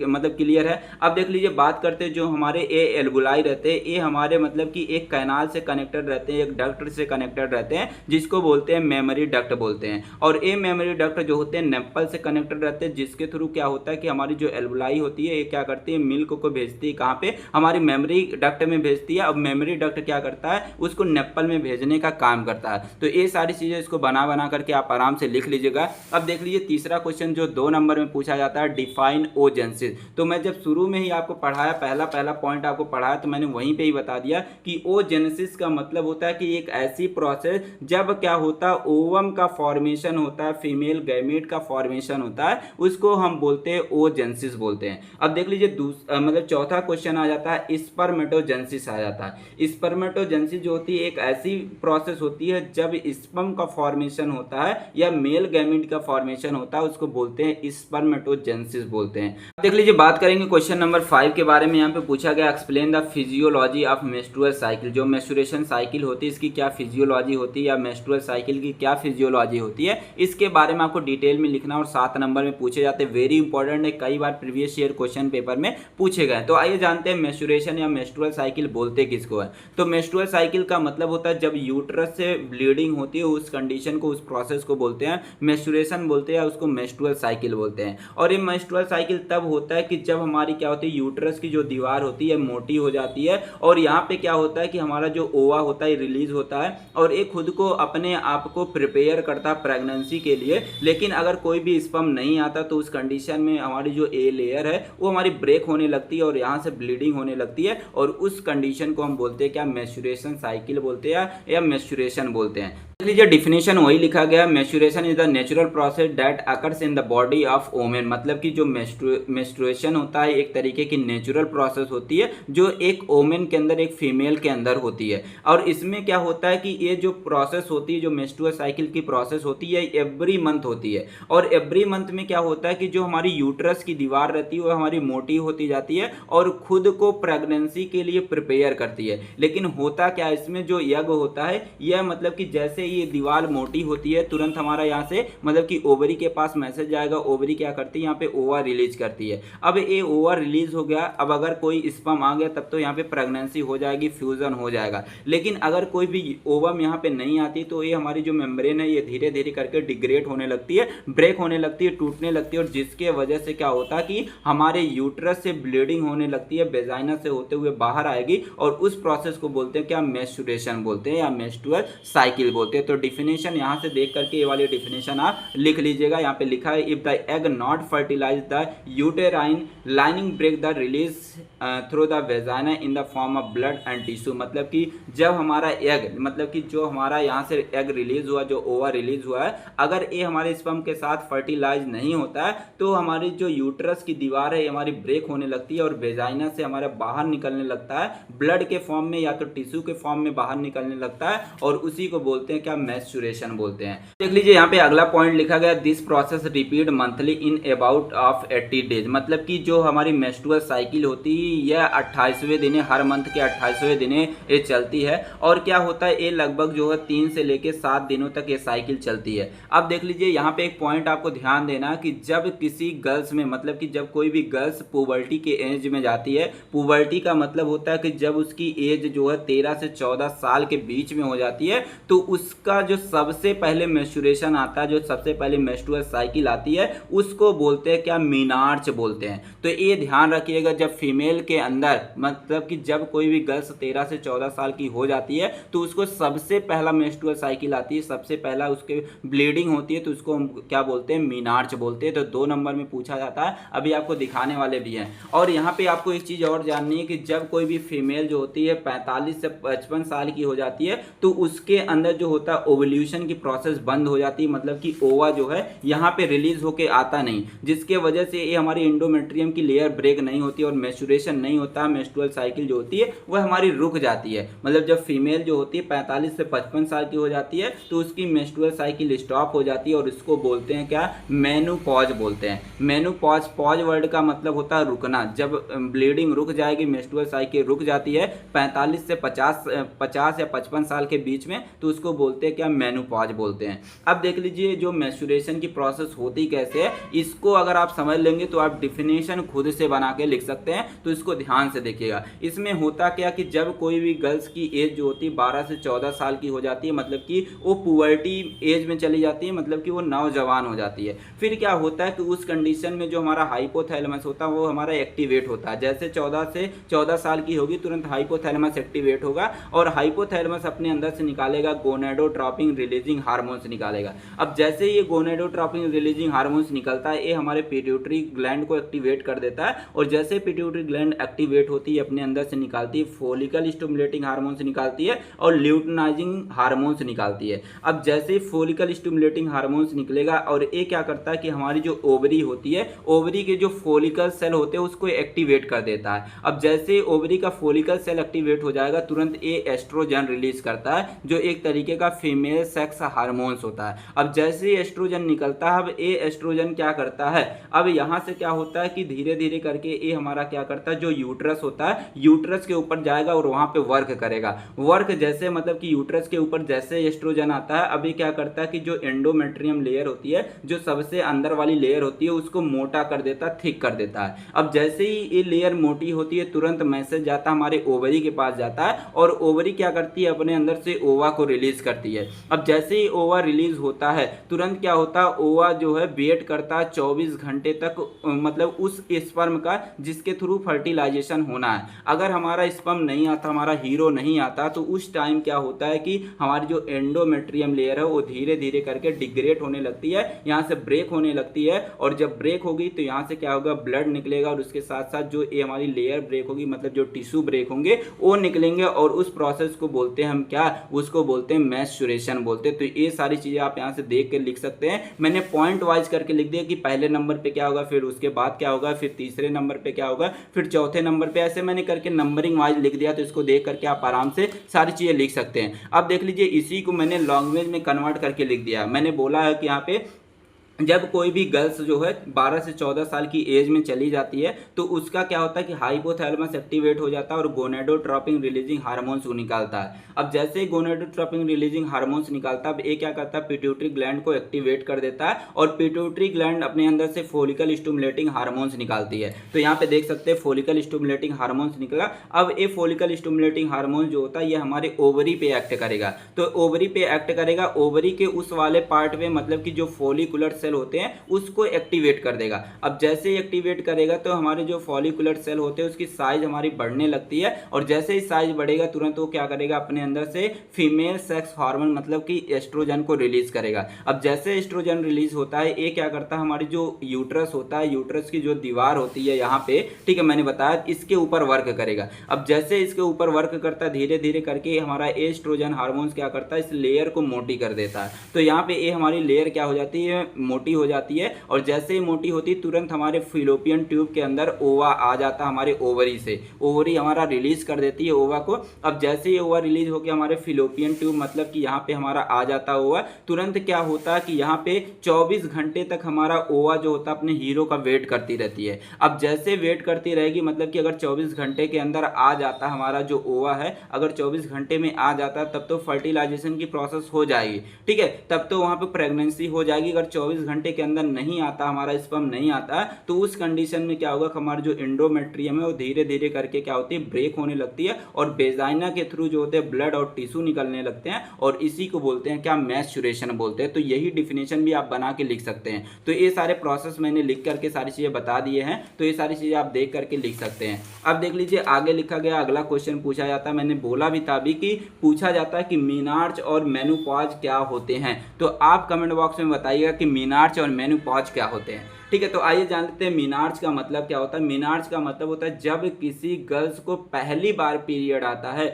मतलब क्लियर है। अब देख लीजिए बात करते हैं जो हमारे ये एल्वुलाई रहते हैं ये हमारे मतलब कि एक कैनाल से कनेक्टेड रहते हैं, एक डक्ट से कनेक्टेड रहते हैं, जिसको बोलते हैं मेमोरी डक्ट बोलते हैं। और ये मेमोरी डक्ट जो होते हैं नेप्पल से कनेक्टेड रहते हैं, जिसके थ्रू क्या होता है कि हमारी जो एल्वुलाई होती है ये क्या करती है, मिल्क को भेजती है कहाँ पे, हमारी मेमोरी डक्ट में भेजती है। अब मेमोरी डक्ट क्या करता है, उसको नेप्पल में भेजने का काम करता है। तो ये सारी चीजें इसको बना करके आप आराम से लिख लीजिएगा। अब देख लीजिए तीसरा क्वेश्चन जो 2 नंबर में पूछा जाता है, डिफाइन ओजेनेसिस। तो मैं जब शुरू में ही आपको पढ़ाया, पहला पॉइंट आपको पढ़ाया, तो मैंने वहीं पे ही बता दिया कि ओजेनेसिस का मतलब होता है कि एक ऐसी प्रोसेस जब क्या होता है, ओवम का फॉर्मेशन होता है, फीमेल गैमेट का फॉर्मेशन होता है, उसको हम बोलते हैं ओजेनेसिस बोलते हैं। अब देख लीजिए मतलब चौथा क्वेश्चन आ जाता है, स्पर्मेटोजेनेसिस आ जाता है। स्पर्मेटोजेनेसिस जो होती है एक ऐसी प्रोसेस होती है जब स्पर्म का फॉर्मेशन होता है या मेल गैमेट का फॉर्मेशन होता है, उसको बोलते हैं स्पर्मेटोजेनेसिस बोलते हैं। देख लीजिए बात करेंगे क्वेश्चन नंबर 5 के बारे में। यहाँ पे पूछा गया explain the physiology of menstrual cycle. जो मेंस्ट्रुएशन साइकिल होती है इसकी क्या फिजियोलॉजी होती है, या मेंस्ट्रुअल साइकिल की क्या फिजियोलॉजी होती है, इसके बारे में आपको डिटेल में लिखना, और 7 नंबर में पूछे जाते हैं। वेरी इंपॉर्टेंट है, कई बार प्रीवियस ईयर क्वेश्चन पेपर में पूछे गए। तो आइए जानते हैं मेंस्ट्रुएशन या मेंस्ट्रुअल साइकिल बोलते किसको है। तो मेंस्ट्रुअल साइकिल का मतलब होता है जब यूट्रस से ब्लीडिंग होती है उस कंडीशन को, उस प्रोसेस को बोलते हैं मेंस्ट्रुएशन बोलते हैं या उसको मेंस्ट्रुअल साइकिल बोलते हैं। और ये मेंस्ट्रुअल साइकिल तब होता है कि जब हमारी क्या होती है यूट्रस की जो दीवार होती है मोटी हो जाती है और यहाँ पे क्या होता है कि हमारा जो ओवा होता है रिलीज होता है और ये खुद को अपने आप को प्रिपेयर करता है प्रेगनेंसी के लिए। लेकिन अगर कोई भी स्पर्म नहीं आता तो उस कंडीशन में हमारी जो ए लेयर है वो हमारी ब्रेक होने लगती है और यहाँ से ब्लीडिंग होने लगती है और उस कंडीशन को हम बोलते हैं क्या मेंस्ट्रुएशन साइकिल बोलते हैं या मेंस्ट्रुएशन बोलते हैं। लीजिए डिफिनेशन वही लिखा गया, menstruation is the natural process that occurs in the body of women. मतलब कि जो मेंस्ट्रुएशन होता है एक तरीके की नेचुरल प्रोसेस होती है जो एक वुमेन के अंदर एक फीमेल के अंदर होती है। और इसमें क्या होता है कि ये जो प्रोसेस होती है जो मेंस्ट्रुअल साइकिल की प्रोसेस होती है एवरी मंथ होती है। और एवरी मंथ में क्या होता है कि जो हमारी यूट्रस की दीवार रहती है वो हमारी मोटी होती जाती है और खुद को प्रेगनेंसी के लिए प्रिपेयर करती है। लेकिन होता क्या इसमें जो यज्ञ होता है यह मतलब कि जैसे ये दीवार मोटी होती है तुरंत हमारा यहाँ से मतलब कि ओवरी के पास मैसेज आएगा, ओवरी क्या करती है यहाँ पे ओवा रिलीज करती है। अब ये ओवा रिलीज हो गया, अब अगर कोई स्पर्म आ गया तब तो यहाँ पे प्रेगनेंसी हो जाएगी, फ्यूजन हो जाएगा। लेकिन अगर कोई भी ओवम यहाँ पे नहीं आती तो ये हमारी जो मेम्ब्रेन है ये धीरे धीरे करके डिग्रेड होने लगती है, ब्रेक होने लगती है, टूटने लगती है और जिसके वजह से क्या होता है कि हमारे यूट्रस से ब्लीडिंग होने लगती है, वेजाइना से होते हुए बाहर आएगी और उस प्रोसेस को बोलते हैं क्या मेंस्ट्रुएशन बोलते हैं या मेंस्ट्रुअल साइकिल बोलते हैं। तो डिफिनेशन यहाँ से देख करके ये वाली डिफिनेशन आप लिख लीजिएगा। यहाँ पे लिखा है if the egg not fertilize the uterine lining break the release through the vagina in the form of blood and tissue. मतलब कि जब हमारा एग मतलब कि जो हमारा यहाँ से एग रिलीज हुआ, जो ओवा रिलीज हुआ है, अगर ये हमारे स्पर्म के साथ फर्टिलाइज नहीं होता है तो हमारी जो यूट्रस की दीवार है हमारी ब्रेक होने लगती है और वेजाइना से हमारा बाहर निकलने लगता है, ब्लड के फॉर्म में या तो टिश्यू के फॉर्म में बाहर निकलने लगता है और उसी को बोलते हैं क्या मेंस्ट्रुएशन बोलते हैं। देख लीजिए यहाँ पे अगला पॉइंट लिखा गया this process repeat monthly in about of 80 days. मतलब कि जो हमारी मेंस्ट्रुअल साइकिल होती है यह 28वें दिन हर मंथ के 28वें दिन ये चलती है और क्या होता है ये लगभग जो है 3 से लेके 7 दिनों तक ये साइकिल चलती है। अब देख लीजिए यहाँ पे एक पॉइंट आपको ध्यान देना कि जब किसी गर्ल्स में मतलब कि जब कोई भी गर्ल्स पुबर्टी के एज में जाती है, पुबर्टी का मतलब होता है कि जब उसकी एज जो है 13 से 14 साल के बीच में हो जाती है तो उसका जो सबसे पहले मेंस्ट्रुएशन आता है, जो सबसे पहले मेंस्ट्रुअल साइकिल आती है उसको बोलते हैं क्या मीनार्च बोलते हैं। तो ये ध्यान रखिएगा जब फीमेल के अंदर मतलब कि जब कोई भी गर्ल्स 13 से 14 साल की हो जाती है तो उसको सबसे पहला मेंस्ट्रुअल साइकिल आती है, सबसे पहला उसके ब्लीडिंग होती है तो उसको हम क्या बोलते हैं मीनार्च बोलते हैं। तो 2 नंबर में पूछा जाता है, अभी आपको दिखाने वाले भी हैं। और यहाँ पे आपको एक चीज़ और जाननी है कि जब कोई भी फीमेल जो होती है 45 से 55 साल की हो जाती है तो उसके अंदर जो होता है ओवल्यूशन की प्रोसेस बंद हो जाती है। मतलब कि ओवा जो है यहाँ पे रिलीज होके आता नहीं, जिसके वजह से ये हमारी इंडोमेट्रियम की लेयर ब्रेक नहीं होती और मेंस्ट्रुएशन नहीं होता, मेंस्ट्रुअल साइकिल जो होती है वह हमारी रुक जाती है। मतलब जब फीमेल जो होती है 45 से 55 साल की हो जाती है तो उसकी मेंस्ट्रुअल साइकिल स्टॉप हो जाती है और इसको बोलते हैं क्या मेनोपॉज बोलते हैं। मेनोपॉज, पॉज वर्ड का मतलब होता है रुकना। जब ब्लीडिंग रुक जाएगी, मेंस्ट्रुअल साइकिल रुक जाती है 45 से 50 या 55 साल के बीच में तो उसको बोलते हैं क्या मेनोपॉज बोलते हैं। अब देख लीजिए जो मेंस्ट्रुएशन की प्रोसेस होती कैसे है, इसको अगर आप समझ लेंगे तो आप डिफिनेशन खुद से बना के लिख सकते हैं। तो इसको ध्यान से देखिएगा। इसमें होता क्या कि जब कोई भी गर्ल्स की एज जो होती है 12 से 14 साल की हो जाती है, मतलब कि वो पुबर्टी एज में चली जाती है, मतलब कि वो नौजवान हो जाती है। फिर क्या होता है कि उस कंडीशन में जो हमारा हाइपोथैलेमस होता है वो हमारा एक्टिवेट होता है। जैसे 14 साल की होगी तुरंत हाइपोथैलेमस एक्टिवेट होगा और हाइपोथैलेमस अपने अंदर से निकालेगा गोनेडोट्रोपिन रिलीजिंग हार्मोन्स निकालेगा। अब जैसे ये गोनेडोट्रोपिन रिलीजिंग हार्मोन्स निकलता है ये हमारे पिट्यूटरी ग्लैंड को एक्टिवेट कर देता है और जैसे पिट्यूटरी ग्लैंड एक्टिवेट होती है अपने अंदर से निकालती है फोलिकल स्टिमुलेटिंग हार्मोन्स निकालती है और ल्यूटिनाइजिंग हार्मोन्स निकालती है। अब जैसे फोलिकल स्टिमुलेटिंग हार्मोन्स निकलेगा और ये क्या करता है कि हमारी जो ओवरी होती है, ओवरी के जो फोलिकल सेल होते हैं उसको एक्टिवेट कर देता है। अब जैसे ओवरी का फोलिकल सेल एक्टिवेट हो जाएगा तुरंत ये एस्ट्रोजन रिलीज करता है जो एक तरीके का फीमेल सेक्स हार्मोन्स होता है। अब जैसे एस्ट्रोजन निकलता है, अब ये एस्ट्रोजन क्या करता है, अब यहाँ से क्या होता है कि धीरे धीरे करके ये हमारा क्या करता है, जो यूट्रस होता है यूट्रस के ऊपर जाएगा और वहाँ पे वर्क करेगा। वर्क जैसे मतलब कि यूट्रस के ऊपर जैसे एस्ट्रोजन आता है अभी क्या करता है कि जो एंडोमेट्रियम लेयर होती है, जो सबसे अंदर वाली लेयर होती है, उसको मोटा कर देता है, थिक कर देता है। अब जैसे ही ये लेयर मोटी होती है तुरंत मैसेज जाता है हमारे ओवरी के पास जाता है और ओवरी क्या करती है अपने अंदर से ओवा को रिलीज करती जाती है। अब जैसे ही ओवा रिलीज होता है तुरंत क्या होता है, ओवा जो है वेट करता है 24 घंटे तक, मतलब उस स्पर्म का जिसके थ्रू फर्टिलाइजेशन होना है। अगर हमारा स्पर्म नहीं आता, हमारा हीरो नहीं आता, तो उस टाइम क्या होता है कि हमारी जो एंडोमेट्रियम लेयर है वो धीरे धीरे करके डिग्रेड होने लगती है, यहाँ से ब्रेक होने लगती है। और जब ब्रेक होगी तो यहाँ से क्या होगा, ब्लड निकलेगा और उसके साथ साथ जो ये हमारी लेयर ब्रेक होगी, मतलब जो टिश्यू ब्रेक होंगे वो निकलेंगे। और उस प्रोसेस को बोलते हैं हम क्या, उसको बोलते हैं मैस्चुरेशन बोलते हैं। तो ये सारी चीजें आप यहाँ से देख के लिख सकते हैं। मैंने पॉइंट वाइज करके लिख दिया कि पहले नंबर पे क्या होगा, फिर उसके बाद क्या होगा, फिर तीसरे नंबर पे क्या होगा, फिर चौथे नंबर पे, ऐसे मैंने करके नंबरिंग वाइज लिख दिया। तो इसको देख करके आप आराम से सारी चीजें लिख सकते हैं। अब देख लीजिए, इसी को मैंने लैंग्वेज में कन्वर्ट करके लिख दिया। मैंने बोला है कि यहाँ पे जब कोई भी गर्ल्स जो है 12 से 14 साल की एज में चली जाती है तो उसका क्या होता है कि हाइपोथैलेमस एक्टिवेट हो जाता है और गोनेडोट्रोपिन रिलीजिंग हार्मोन्स को निकालता है। अब जैसे ही गोनेडोट्रोपिन रिलीजिंग हार्मोन्स निकालता है, अब ये क्या करता है, पिट्यूटरी ग्लैंड को एक्टिवेट कर देता है और पिट्यूटरी ग्लैंड अपने अंदर से फोलिकल स्टिमुलेटिंग हार्मोन्स निकालती है। तो यहाँ पे देख सकते हैं फोलिकल स्टिमुलेटिंग हार्मोन्स निकला। अब ये फोलिकल स्टिमुलेटिंग हार्मोन जो होता है ये हमारे ओवरी पे एक्ट करेगा। तो ओवरी पे एक्ट करेगा, ओवरी के उस वाले पार्ट में, मतलब कि जो फोलिकुलर सेल होते हैं उसको एक्टिवेट कर देगा। अब जैसे ही एक्टिवेट करेगा तो हमारे जो फॉलिकुलर सेल होते हैं उसकी साइज हमारी बढ़ने लगती है। और जैसे ही साइज बढ़ेगा तुरंत वो क्या करेगा, अपने अंदर से फीमेल सेक्स हार्मोन मतलब कि एस्ट्रोजन को रिलीज करेगा। अब जैसे एस्ट्रोजन रिलीज होता है, ये क्या करता है, हमारी जो यूट्रस होता है, यूट्रस की जो दीवार होती है यहाँ पे, ठीक है, मैंने बताया, इसके ऊपर वर्क करेगा। अब जैसे इसके ऊपर वर्क करता है धीरे धीरे करके हमारा एस्ट्रोजन हार्मोन्स क्या करता है, इस लेयर को मोटी कर देता है। तो यहाँ पे ये हमारी लेयर क्या हो जाती है, मोटी हो जाती है। और जैसे ही मोटी होती है तुरंत हमारे फिलोपियन ट्यूब के अंदर ओवा आ जाता है हमारे ओवरी से। ओवरी हमारा रिलीज कर देती है ओवा को। अब जैसे ही ओवा रिलीज होकर हमारे फिलोपियन ट्यूब मतलब कि यहाँ पे हमारा आ जाता है ओवा, तुरंत क्या होता है कि यहाँ पे 24 घंटे तक हमारा ओवा जो होता है अपने हीरो का वेट करती रहती है। अब जैसे वेट करती रहेगी, मतलब कि अगर 24 घंटे के अंदर आ जाता हमारा जो ओवा है, अगर 24 घंटे में आ जाता तब तो फर्टिलाइजेशन की प्रोसेस हो जाएगी, ठीक है, तब तो वहाँ पे प्रेगनेंसी हो जाएगी। अगर 24 घंटे के अंदर नहीं आता, हमारा स्पर्म नहीं आता, तो उस कंडीशन में क्या होगा, हमारा जो एंडोमेट्रियम है वो धीरे धीरे करके क्या होती है, ब्रेक होने लगती है और वेजाइना के थ्रू जो होते हैं ब्लड और टिश्यू निकलने लगते हैं। और इसी को बोलते हैं क्या, मैस्चुरेशन बोलते हैं। तो यही डिफिनेशन भी आप बना के लिख सकते हैं। तो ये सारे प्रोसेस मैंने लिख करके सारी चीजें बता दिए हैं, तो ये सारी चीजें आप देख करके लिख सकते हैं। अब देख लीजिए आगे लिखा गया अगला क्वेश्चन पूछा जाता है, मैंने बोला भी था अभी कि पूछा जाता है कि मीनार्च और मेनोपॉज क्या होते हैं। तो आप कमेंट बॉक्स में बताइएगा कि मीनार्च और मेनोपॉज क्या होते हैं। ठीक है, तो आइए जान लेते हैं मीनार्च का मतलब क्या होता है। मीनार्च का मतलब होता है जब किसी गर्ल्स को पहली बार पीरियड आता है,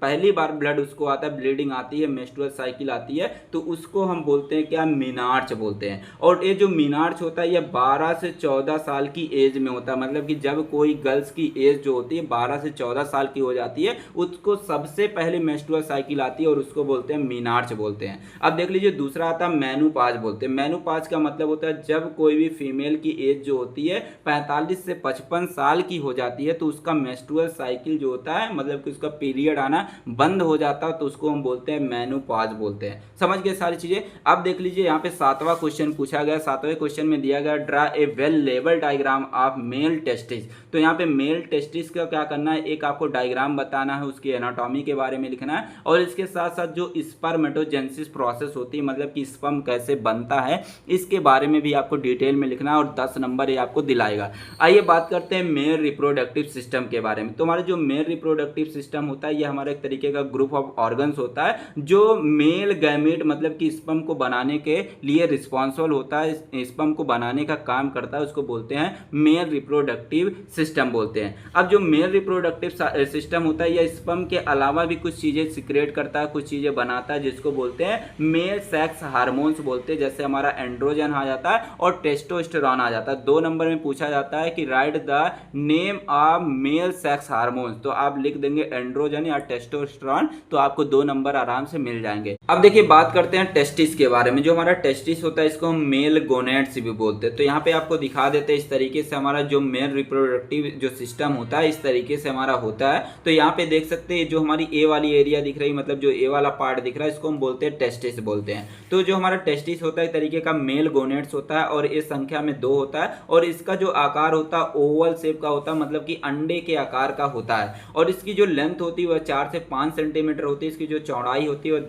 पहली बार ब्लड उसको आता है, ब्लीडिंग आती है, मेंस्ट्रुअल साइकिल आती है, तो उसको हम बोलते हैं क्या, मीनार्च बोलते हैं। और ये जो मीनार्च होता है ये 12 से 14 साल की एज में होता है। मतलब कि जब कोई गर्ल्स की एज जो होती है 12 से 14 साल की हो जाती है, उसको सबसे पहले मेंस्ट्रुअल साइकिल आती है और उसको बोलते हैं मीनार्च बोलते हैं। अब देख लीजिए दूसरा आता है मेनोपॉज बोलते हैं। मेनोपॉज का मतलब होता है जब कोई भी फीमेल की एज जो होती है 45 से 55 साल की हो जाती है, तो उसका मेंस्ट्रुअल साइकिल जो होता है, मतलब कि उसका पीरियड आना बंद हो जाता है, तो उसको हम बोलते हैं मेनोपॉज बोलते हैं। समझ गए सारी चीजें। अब देख लीजिए यहाँ पे 7वां क्वेश्चन पूछा गया। 7वें क्वेश्चन में दिया गया draw a well level diagram of male testis. तो यहाँ पे मेल टेस्टिस का क्या करना है, एक आपको डायग्राम बताना है, उसकी एनाटॉमी के बारे में लिखना है और इसके साथ साथ जो स्पर्मेटोजेनेसिस प्रोसेस होती है, मतलब कि स्पर्म कैसे बनता है, इसके बारे में भी आपको डिटेल में लिखना है और 10 नंबर ये आपको दिलाएगा। आइए बात करते हैं मेल रिप्रोडक्टिव सिस्टम के बारे में। तो हमारा जो मेल रिप्रोडक्टिव सिस्टम होता है ये हमारा एक तरीके का ग्रुप ऑफ ऑर्गन्स होता है जो मेल गैमेट मतलब कि स्पर्म को बनाने के लिए रिस्पॉन्सिबल होता है, स्पर्म को बनाने का काम करता है, उसको बोलते हैं मेल रिप्रोडक्टिव सिस्टम बोलते हैं। अब जो मेल रिप्रोडक्टिव सिस्टम होता है यह स्पर्म के अलावा भी कुछ चीजें सिक्रेट करता है, कुछ चीजें बनाता है, जिसको बोलते हैं मेल सेक्स हार्मोन्स बोलते हैं। जैसे हमारा एंड्रोजन आ जाता है और टेस्टोस्टेरोन आ जाता है। 2 नंबर में पूछा जाता है कि right the name of male sex hormones, तो आप लिख देंगे एंड्रोजन या टेस्टोस्टेरोन, तो आपको 2 नंबर आराम से मिल जाएंगे। अब देखिए बात करते हैं टेस्टिस के बारे में। जो हमारा टेस्टिस होता है इसको हम मेल गोनेड्स भी बोलते हैं। तो यहाँ पे आपको दिखा देते हैं इस तरीके से हमारा जो मेल रिप्रोडक्टिव जो सिस्टम होता है इस तरीके से हमारा होता है। तो यहाँ पे देख सकते हैं जो हमारी ए वाली एरिया दिख रही है, मतलब जो ए वाला पार्ट दिख रहा है, इसको हम बोलते हैं टेस्टिस बोलते हैं। तो जो हमारा टेस्टिस होता है एक तरीके का मेल गोनेड्स होता है और ये संख्या में में 2 होता है और इसका जो आकार होता है ओवल शेप का होता है, मतलब कि अंडे के आकार का होता है। और इसकी जो लेंथ होती है वह 4 से 5 सेंटीमीटर होती है। इसकी जो चौड़ाई होती है वह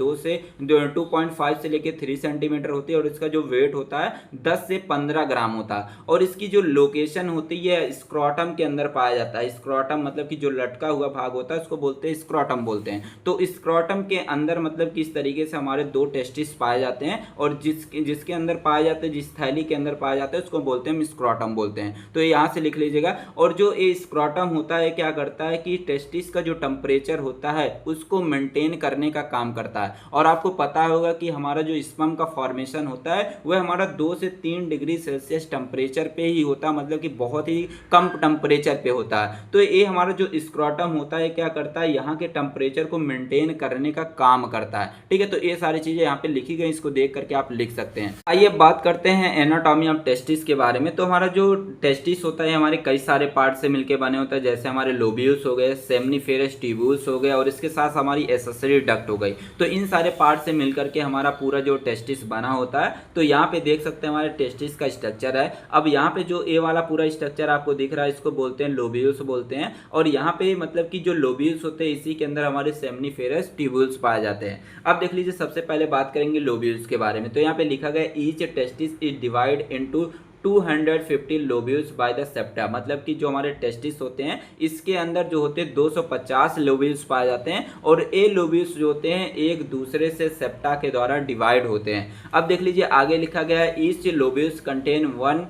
2.5 से लेकर 3 सेंटीमीटर होती है और इसका जो वेट होता है 10 से 15 ग्राम होता है। और इसकी जो लोकेशन होती है स्क्रोटम के अंदर पाया जाता है। स्क्रोटम मतलब कि जो लटका हुआ भाग होता है उसको बोलते हैं स्क्रोटम बोलते हैं। तो स्क्रोटम के अंदर मतलब कि इस तरीके से हमारे 2 टेस्टिस पाए जाते हैं और जिसके अंदर पाए जाते हैं, जिस थैली के अंदर पाए जाते हैं उसको बोलते हैं स्क्रोटम बोलते हैं। तो यहाँ से लिख लीजिएगा। और जो ये स्क्रोटम होता है क्या करता है कि टेस्टिस का जो टेम्परेचर होता है उसको मेंटेन करने का काम करता है। और आपको पता होगा कि हमारा जो स्पर्म का फॉर्मेशन होता है वह हमारा 2 से 3 डिग्री सेल्सियस टेम्परेचर पे ही होता है, मतलब कि बहुत ही कम टेम्परेचर पे होता है। तो ये हमारा जो स्क्रोटम होता है क्या करता है, यहाँ के टेम्परेचर को मेंटेन करने का काम करता है। ठीक है, तो ये सारी चीजें यहाँ पे लिखी गई, इसको देख करके आप लिख सकते हैं। आइए बात करते हैं एनाटॉमी ऑफ टेस्टिस के बारे में। तो हमारा जो टेस्टिस होता है हमारे कई सारे पार्ट से मिलकर बने होता है, जैसे हमारे लोब्यूल्स हो गए, सेमनीफेरस ट्यूब्यूल्स हो गए और इसके साथ हमारी एक्सेसरी डक्ट हो गई। तो इन सारे पार्ट से मिलकर के हमारा पूरा जो टेस्टिस बना होता है। तो यहाँ पे देख सकते हैं हमारे टेस्टिस का स्ट्रक्चर है। अब यहाँ पे जो ए वाला पूरा स्ट्रक्चर आपको दिख रहा है इसको बोलते हैं लोब्यूल्स बोलते हैं। और यहाँ पे मतलब कि जो लोब्यूल्स होते हैं इसी के अंदर हमारे सेमनीफेरस ट्यूब्यूल्स पाए जाते हैं। अब देख लीजिए, सबसे पहले बात करेंगे लोब्यूल्स के बारे में। तो यहाँ पे लिखा गया each testis is divide into 250 lobules by the septa, मतलब कि जो हमारे टेस्टिस होते हैं इसके अंदर जो होते हैं 250 लोब्यूल्स पाए जाते हैं और ये लोब्यूल्स जो होते हैं एक दूसरे से सेप्टा के द्वारा डिवाइड होते हैं। अब देख लीजिए आगे लिखा गया है ईच लोब्यूल्स कंटेन 1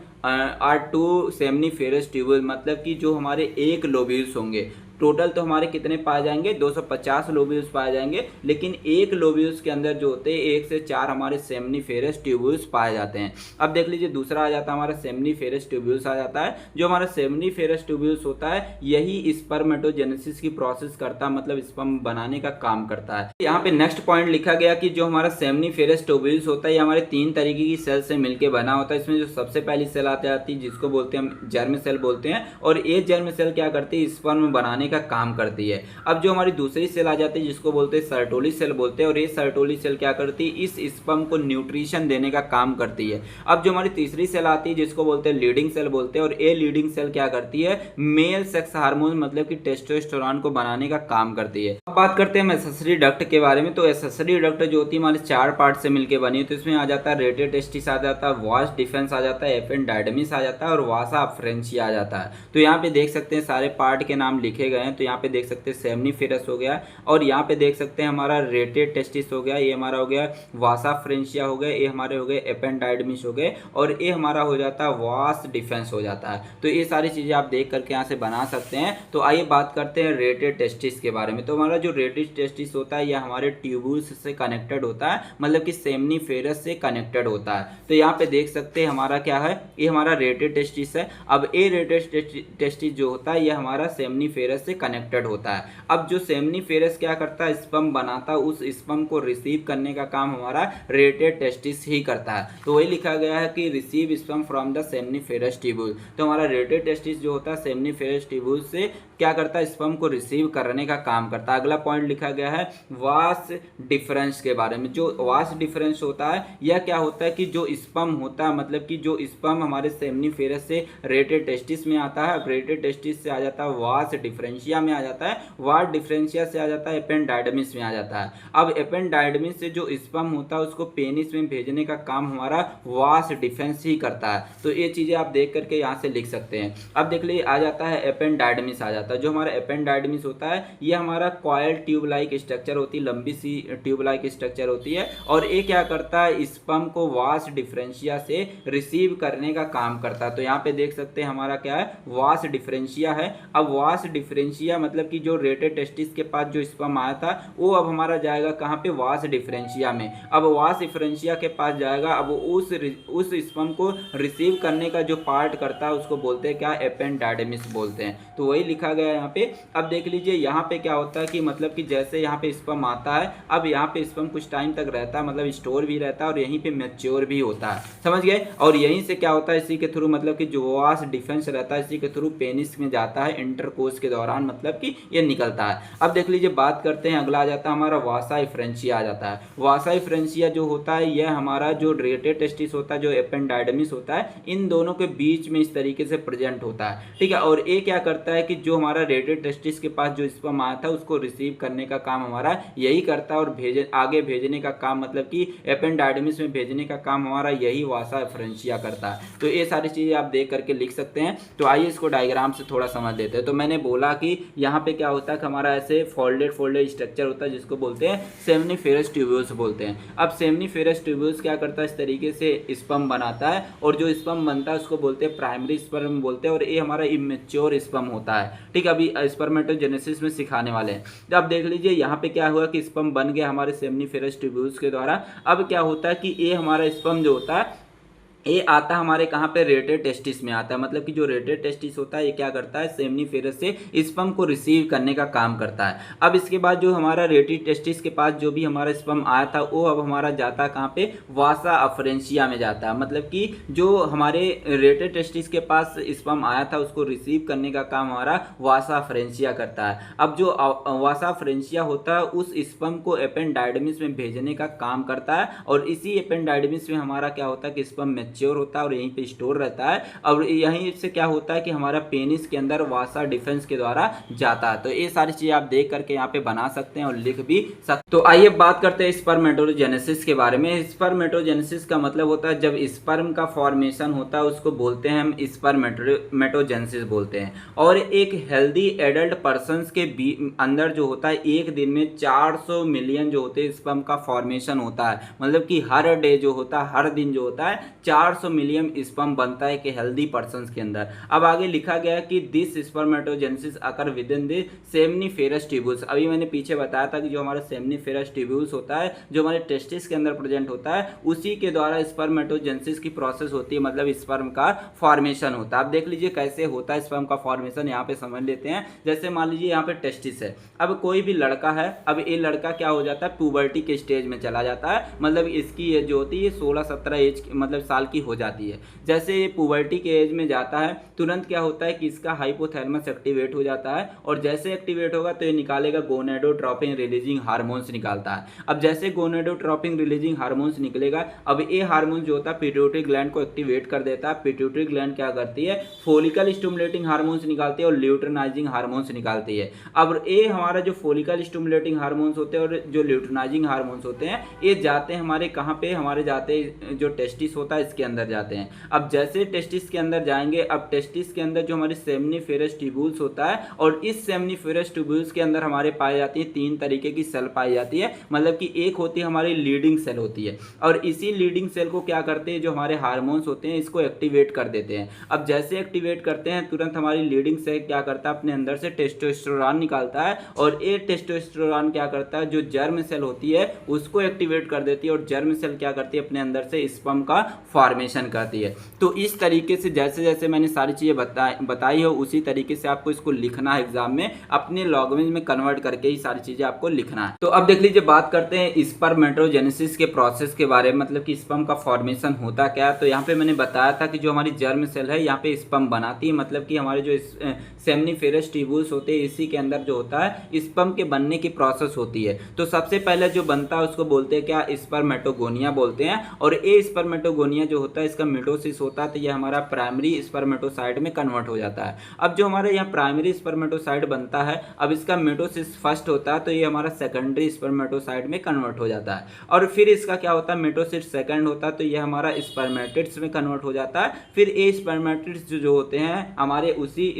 और 2 सेमनीफेरस ट्यूब्यूल, मतलब कि जो हमारे एक लोब्यूल्स होंगे। टोटल तो हमारे कितने पाए जाएंगे, 250 लोब्यूल्स पाए जाएंगे, लेकिन एक लोब्यूल्स के अंदर जो होते हैं 1 से 4 हमारे सेमनीफेरस ट्यूब्यूल्स पाए जाते हैं। अब देख लीजिए दूसरा आ जाता है हमारा सेमनीफेरस ट्यूब्यूल्स आ जाता है। जो हमारा सेमनीफेरस ट्यूब्यूल्स होता है यही स्पर्मेटोजेनेसिस की प्रोसेस करता है, मतलब स्पर्म बनाने का काम करता है। यहाँ पे नेक्स्ट पॉइंट लिखा गया कि जो हमारा सेमनीफेरस ट्यूब्यूल्स होता है ये हमारे 3 तरीके की सेल से मिलकर बना होता है। इसमें जो सबसे पहली सेल आती है जिसको बोलते हैं हम जर्म सेल बोलते हैं और ये जर्म सेल क्या करती है, स्पर्म बनाने का काम करती है। अब जो हमारी दूसरी सेल आ जाती है जिसको बोलते हैं सर्टोली सेल बोलते हैं और ये सर्टोली सेल क्या करती है, इस स्पर्म को न्यूट्रिशन देने का काम करती है। अब जो हमारी तीसरी सेल आती है जिसको बोलते हैं लीडिंग सेल बोलते हैं और ये लीडिंग सेल क्या करती है, मेल सेक्स हार्मोन मतलब कि टेस्टोस्टेरोन को बनाने का काम करती है। अब बात करते हैं एक्सेसरी डक्ट के बारे में। तो एक्सेसरी डक्ट जो होती है हमारे 4 पार्ट से मिलकर बनी है। तो इसमें आ जाता है रेटे टेस्टिस आ जाता है, वास डिफेंस आ जाता है, एपेंडाइडमिस आ जाता है और वासा अफ्रेंशिया आ जाता है। तो यहाँ पे देख सकते हैं सारे पार्ट के नाम लिखे गए हैं। तो यहाँ पे देख सकते हैं सेमनीफेरस हो गया और यहाँ पे देख सकते हैं हमारा रेटेड टेस्टिस हो गया, ये हमारा हो गया वासा फ्रेंशिया हो गया, ये हमारे हो गए एपेंडाइडमिस हो गए और ये हमारा हो जाता है वास डिफेंस हो जाता है। तो ये सारी चीजें आप देख करके यहाँ से बना सकते हैं। तो आइए बात करते हैं रेटेड टेस्टिस के बारे में। तो हमारा जो रेटेड टेस्टिस होता है यह हमारे ट्यूब्यूल्स से कनेक्टेड होता है, मतलब कि सेमनीफेरस से कनेक्टेड होता है। तो यहाँ पे देख सकते हैं हमारा क्या है, ये हमारा रेटेड टेस्टिस है। अब ये रेटेड टेस्टिस जो होता है यह हमारा सेमनीफेरस से कनेक्टेड होता है। अब जो सेमनीफेरस क्या करता है, स्पर्म बनाता है, उस स्पर्म को रिसीव करने का काम हमारा रेटेड टेस्टिस ही करता है। तो वही लिखा गया है कि receive sperm from the seminiferous tubule. तो हमारा रेटेड टेस्टिस जो होता है सेमनीफेरस ट्यूब्यूल से क्या करता है, स्पर्म को रिसीव करने का काम करता है। अगला पॉइंट लिखा गया है वास डिफरेंस के बारे में। जो वास डिफरेंस होता है यह क्या होता है कि जो स्पर्म होता है, मतलब कि जो स्पर्म हमारे सेमनीफेरस से रेटेड टेस्टिस में आता है, रेटेड टेस्टिस से आ जाता है वास डिफरेंशिया में आ जाता है, वास डिफरेंशिया से आ जाता है एपेंडाइडमिस में आ जाता है। अब एपेंडाइडमिस से जो स्पर्म होता है उसको पेनिस में भेजने का काम हमारा वास डिफेंस ही करता है। तो ये चीजें आप देख करके यहाँ से लिख सकते हैं। अब देख लीजिए आ जाता है एपेंडाइडमिस आ जाता है। जो हमारा एपेंडाइडमिस होता है ये हमारा कॉइल ट्यूब लाइक स्ट्रक्चर होती है, लंबी सी ट्यूब लाइक स्ट्रक्चर होती है और ये क्या करता है, स्पर्म को वास डिफरेंशिया से रिसीव करने का काम करता है। तो यहाँ पे देख सकते हैं हमारा क्या है, वास डिफरेंशिया है। अब वास डिफरेंशिया मतलब कि जो रेटेड टेस्टिस के पास जो स्पर्म आया था वो अब हमारा जाएगा कहाँ पे, वास डिफरेंशिया में। अब वास डिफरेंशिया के पास जाएगा, अब उस स्पर्म को रिसीव करने का जो पार्ट करता है उसको बोलते हैं क्या, एपेंडाइडमिस बोलते हैं। तो वही लिखा गया है यहाँ पे। अब देख लीजिए यहाँ पे क्या होता है कि मतलब कि जैसे यहाँ पे स्पर्म आता है, अब यहाँ पे स्पर्म कुछ टाइम तक रहता है, मतलब स्टोर भी रहता है और यहीं पे मैच्योर भी होता है, समझ गए। और यहीं से क्या होता है, इसी के थ्रू मतलब कि जो वास डिफेंस रहता है इसी के थ्रू पेनिस में जाता है इंटरकोर्स के दौरान दौरान मतलब कि ये निकलता है। अब देख लीजिए बात करते हैं, अगला आ जाता है हमारा वासा एफरेंशिया आ जाता है। वासा एफरेंशिया जो होता है यह हमारा जो रेटे टेस्टिस होता है, जो एपेंडाइडमिस होता है, इन दोनों के बीच में इस तरीके से प्रेजेंट होता है, ठीक है। और ये क्या करता है कि जो हमारा रेटे टेस्टिस के पास जो स्पर्म आया था उसको रिसीव करने का काम हमारा यही करता है, और आगे भेजने का काम मतलब कि एपेंडाइडमिस में भेजने का काम हमारा यही वासा एफरेंशिया करता है। तो ये सारी चीजें आप देख करके लिख सकते हैं। तो आइए इसको डायग्राम से थोड़ा समझ लेते हैं। तो मैंने बोला कि यहाँ पे क्या होता है कि हमारा ऐसे फोल्डेड स्ट्रक्चर होता है जिसको बोलते हैं सेमनीफेरस ट्यूब्यूल्स बोलते हैं। अब सेमनीफेरस ट्यूब्यूल्स क्या करता है, इस तरीके से स्पर्म बनाता है, और जो स्पर्म बनता है उसको बोलते हैं प्राइमरी स्पर्म बोलते हैं, और ये हमारा इमेच्योर स्पर्म होता है, ठीक है। अभी स्पर्मेटोजेनेसिस में सिखाने वाले हैं। तो अब देख लीजिए यहाँ पे क्या हुआ कि स्पर्म बन गया हमारे सेमनीफेरस ट्यूब्यूल्स के द्वारा। अब क्या होता है कि ये हमारा स्पर्म जो होता है ये आता है हमारे कहाँ पे, रेटेड टेस्टिस में आता है। मतलब कि जो रेटेड टेस्टिस होता है ये क्या करता है, सेमनीफेरस से स्पर्म को रिसीव करने का काम करता है। अब इसके बाद जो हमारा रेटेड टेस्टिस के पास जो भी हमारा स्पर्म आया था वो अब हमारा जाता है कहाँ पे, वासा एफरेंशिया में जाता है। मतलब कि जो हमारे रेटेड टेस्टिस के पास स्पर्म आया था उसको रिसीव करने का काम हमारा वासा एफरेंशिया करता है। अब जो वासा एफरेंशिया होता है उस स्पर्म को एपेंडाइडमिस में भेजने का काम करता है, और इसी एपेंडाइडमिस में हमारा क्या होता है कि स्पर्म मैच्योर होता है और यहीं पे स्टोर रहता है, और यहीं से क्या होता है कि हमारा पेनिस के अंदर वासा डिफेंस के द्वारा जाता है। तो ये सारी चीजें आप देख करके यहाँ पे बना सकते हैं और लिख भी सकते। तो आइए बात करते हैं स्पर्मेटोजेनेसिस के बारे में। स्पर्मेटोजेनेसिस का मतलब होता है जब स्पर्म का फॉर्मेशन होता है उसको बोलते हैं हम स्पर्मेटोजेनेसिस बोलते हैं। और एक हेल्दी एडल्ट पर्सन के अंदर जो होता है एक दिन में 400 मिलियन जो होते हैं स्पर्म का फॉर्मेशन होता है। मतलब कि हर डे जो होता है, हर दिन जो होता है 400 मिलियन स्पर्म बनता है कि हेल्दी पर्सन के अंदर। अब आगे लिखा गया कि this spermatogenesis occur with in the seminiferous tubules. अभी मैंने पीछे बताया था कि जो हमारा सेमनीफेरस ट्यूब्यूल्स होता है जो हमारे टेस्टिस के अंदर प्रेजेंट होता है उसी के द्वारा स्पर्मेटोजेनेसिस की प्रोसेस होती है, मतलब स्पर्म का फॉर्मेशन होता है। अब देख लीजिए कैसे होता है स्पर्म का फॉर्मेशन, यहाँ पे समझ लेते हैं। जैसे मान लीजिए यहाँ पे टेस्टिस है, अब कोई भी लड़का है, अब ये लड़का क्या हो जाता है, प्यूबर्टी के स्टेज में चला जाता है। मतलब इसकी एज जो होती है 16-17 एज मतलब साल की हो जाती है। जैसे ये पुबर्टी के एज में जाता है तुरंत क्या होता है कि इसका हाइपोथैलेमस एक्टिवेट हो जाता है, और जैसे एक्टिवेट होगा तो ये निकालेगा गोनेडोट्रोपिन रिलीजिंग हार्मोन्स निकालता है। अब जैसे गोनेडोट्रोपिन रिलीजिंग हार्मोन्स निकलेगा, अब ये हार्मोन जो होता है पिट्यूटरी ग्लैंड को एक्टिवेट कर देता है। पिट्यूटरी ग्लैंड क्या करती है, फोलिकल स्टिमुलेटिंग हार्मोन्स निकालती है और ल्यूटेनाइजिंग हार्मोन्स निकालती है। अब ये हमारा जो फोलिकल स्टिमुलेटिंग हार्मोन्स होते हैं और जो ल्यूटेनाइजिंग हार्मोन्स होते हैं ये जाते हैं हमारे कहाँ पे, हमारे जाते हैं जो टेस्टिस होता है इसके अंदर जाते हैं। अब जैसे टेस्टिस के अंदर जाएंगे, अब टेस्टिस के अंदर जो हमारी सेमनीफेरस ट्यूब्यूल्स होता है, और इस सेमनीफेरस ट्यूब्यूल्स के अंदर हमारे पाई जाती है 3 तरीके की सेल पाई जाती है। मतलब कि एक होती है हमारी लीडिंग सेल होती है, और इसी लीडिंग सेल को क्या करते हैं, जो हमारे हार्मोन्स होते हैं इसको एक्टिवेट कर देते हैं। अब जैसे एक्टिवेट करते हैं तुरंत हमारी लीडिंग सेल क्या करता है, अपने अंदर से टेस्टोस्टेरोन निकालता है, और ये टेस्टोस्टेरोन क्या करता है, जो जर्म सेल होती है उसको एक्टिवेट कर देती है, और जर्म सेल क्या करती है, अपने अंदर से स्पर्म का फॉर्मेशन करती है। तो इस तरीके से जैसे जैसे मैंने सारी चीजें बताई हो उसी तरीके से आपको इसको लिखना है एग्जाम में, अपने लैंग्वेज में कन्वर्ट करके ही सारी चीजें आपको लिखना है। तो अब देख लीजिए बात करते हैं स्पर्मेटोजेनेसिस के प्रोसेस के बारे में, मतलब कि स्पर्म का फॉर्मेशन होता क्या है। तो यहाँ पे मैंने बताया था कि जो हमारी जर्म सेल है यहाँ पे स्पर्म बनाती है, मतलब कि हमारे जो सेमनीफेरस ट्यूब्यूल्स होते हैं इसी के अंदर जो होता है स्पर्म के बनने की प्रोसेस होती है। तो सबसे पहले जो बनता है उसको बोलते हैं क्या, स्पर्मेटोगोनिया बोलते हैं। और ये स्पर्मेटोगोनिया जो होता है इसका मिटोसिस होता है, तो ये हमारा प्राइमरी स्पर्मेटोसाइट में कन्वर्ट हो जाता है। अब जो हमारे यहाँ प्राइमरी स्पर्मेटोसाइट बनता है, अब इसका मिटोसिस फर्स्ट होता है, तो ये हमारा सेकेंडरी स्पर्मेटोसाइट में कन्वर्ट हो जाता है। और फिर इसका क्या होता है, मिटोसिस सेकंड होता है, तो ये हमारा स्पर्मेटिड्स में कन्वर्ट हो जाता है। फिर ये स्पर्मेटिड्स जो होते हैं हमारे उसी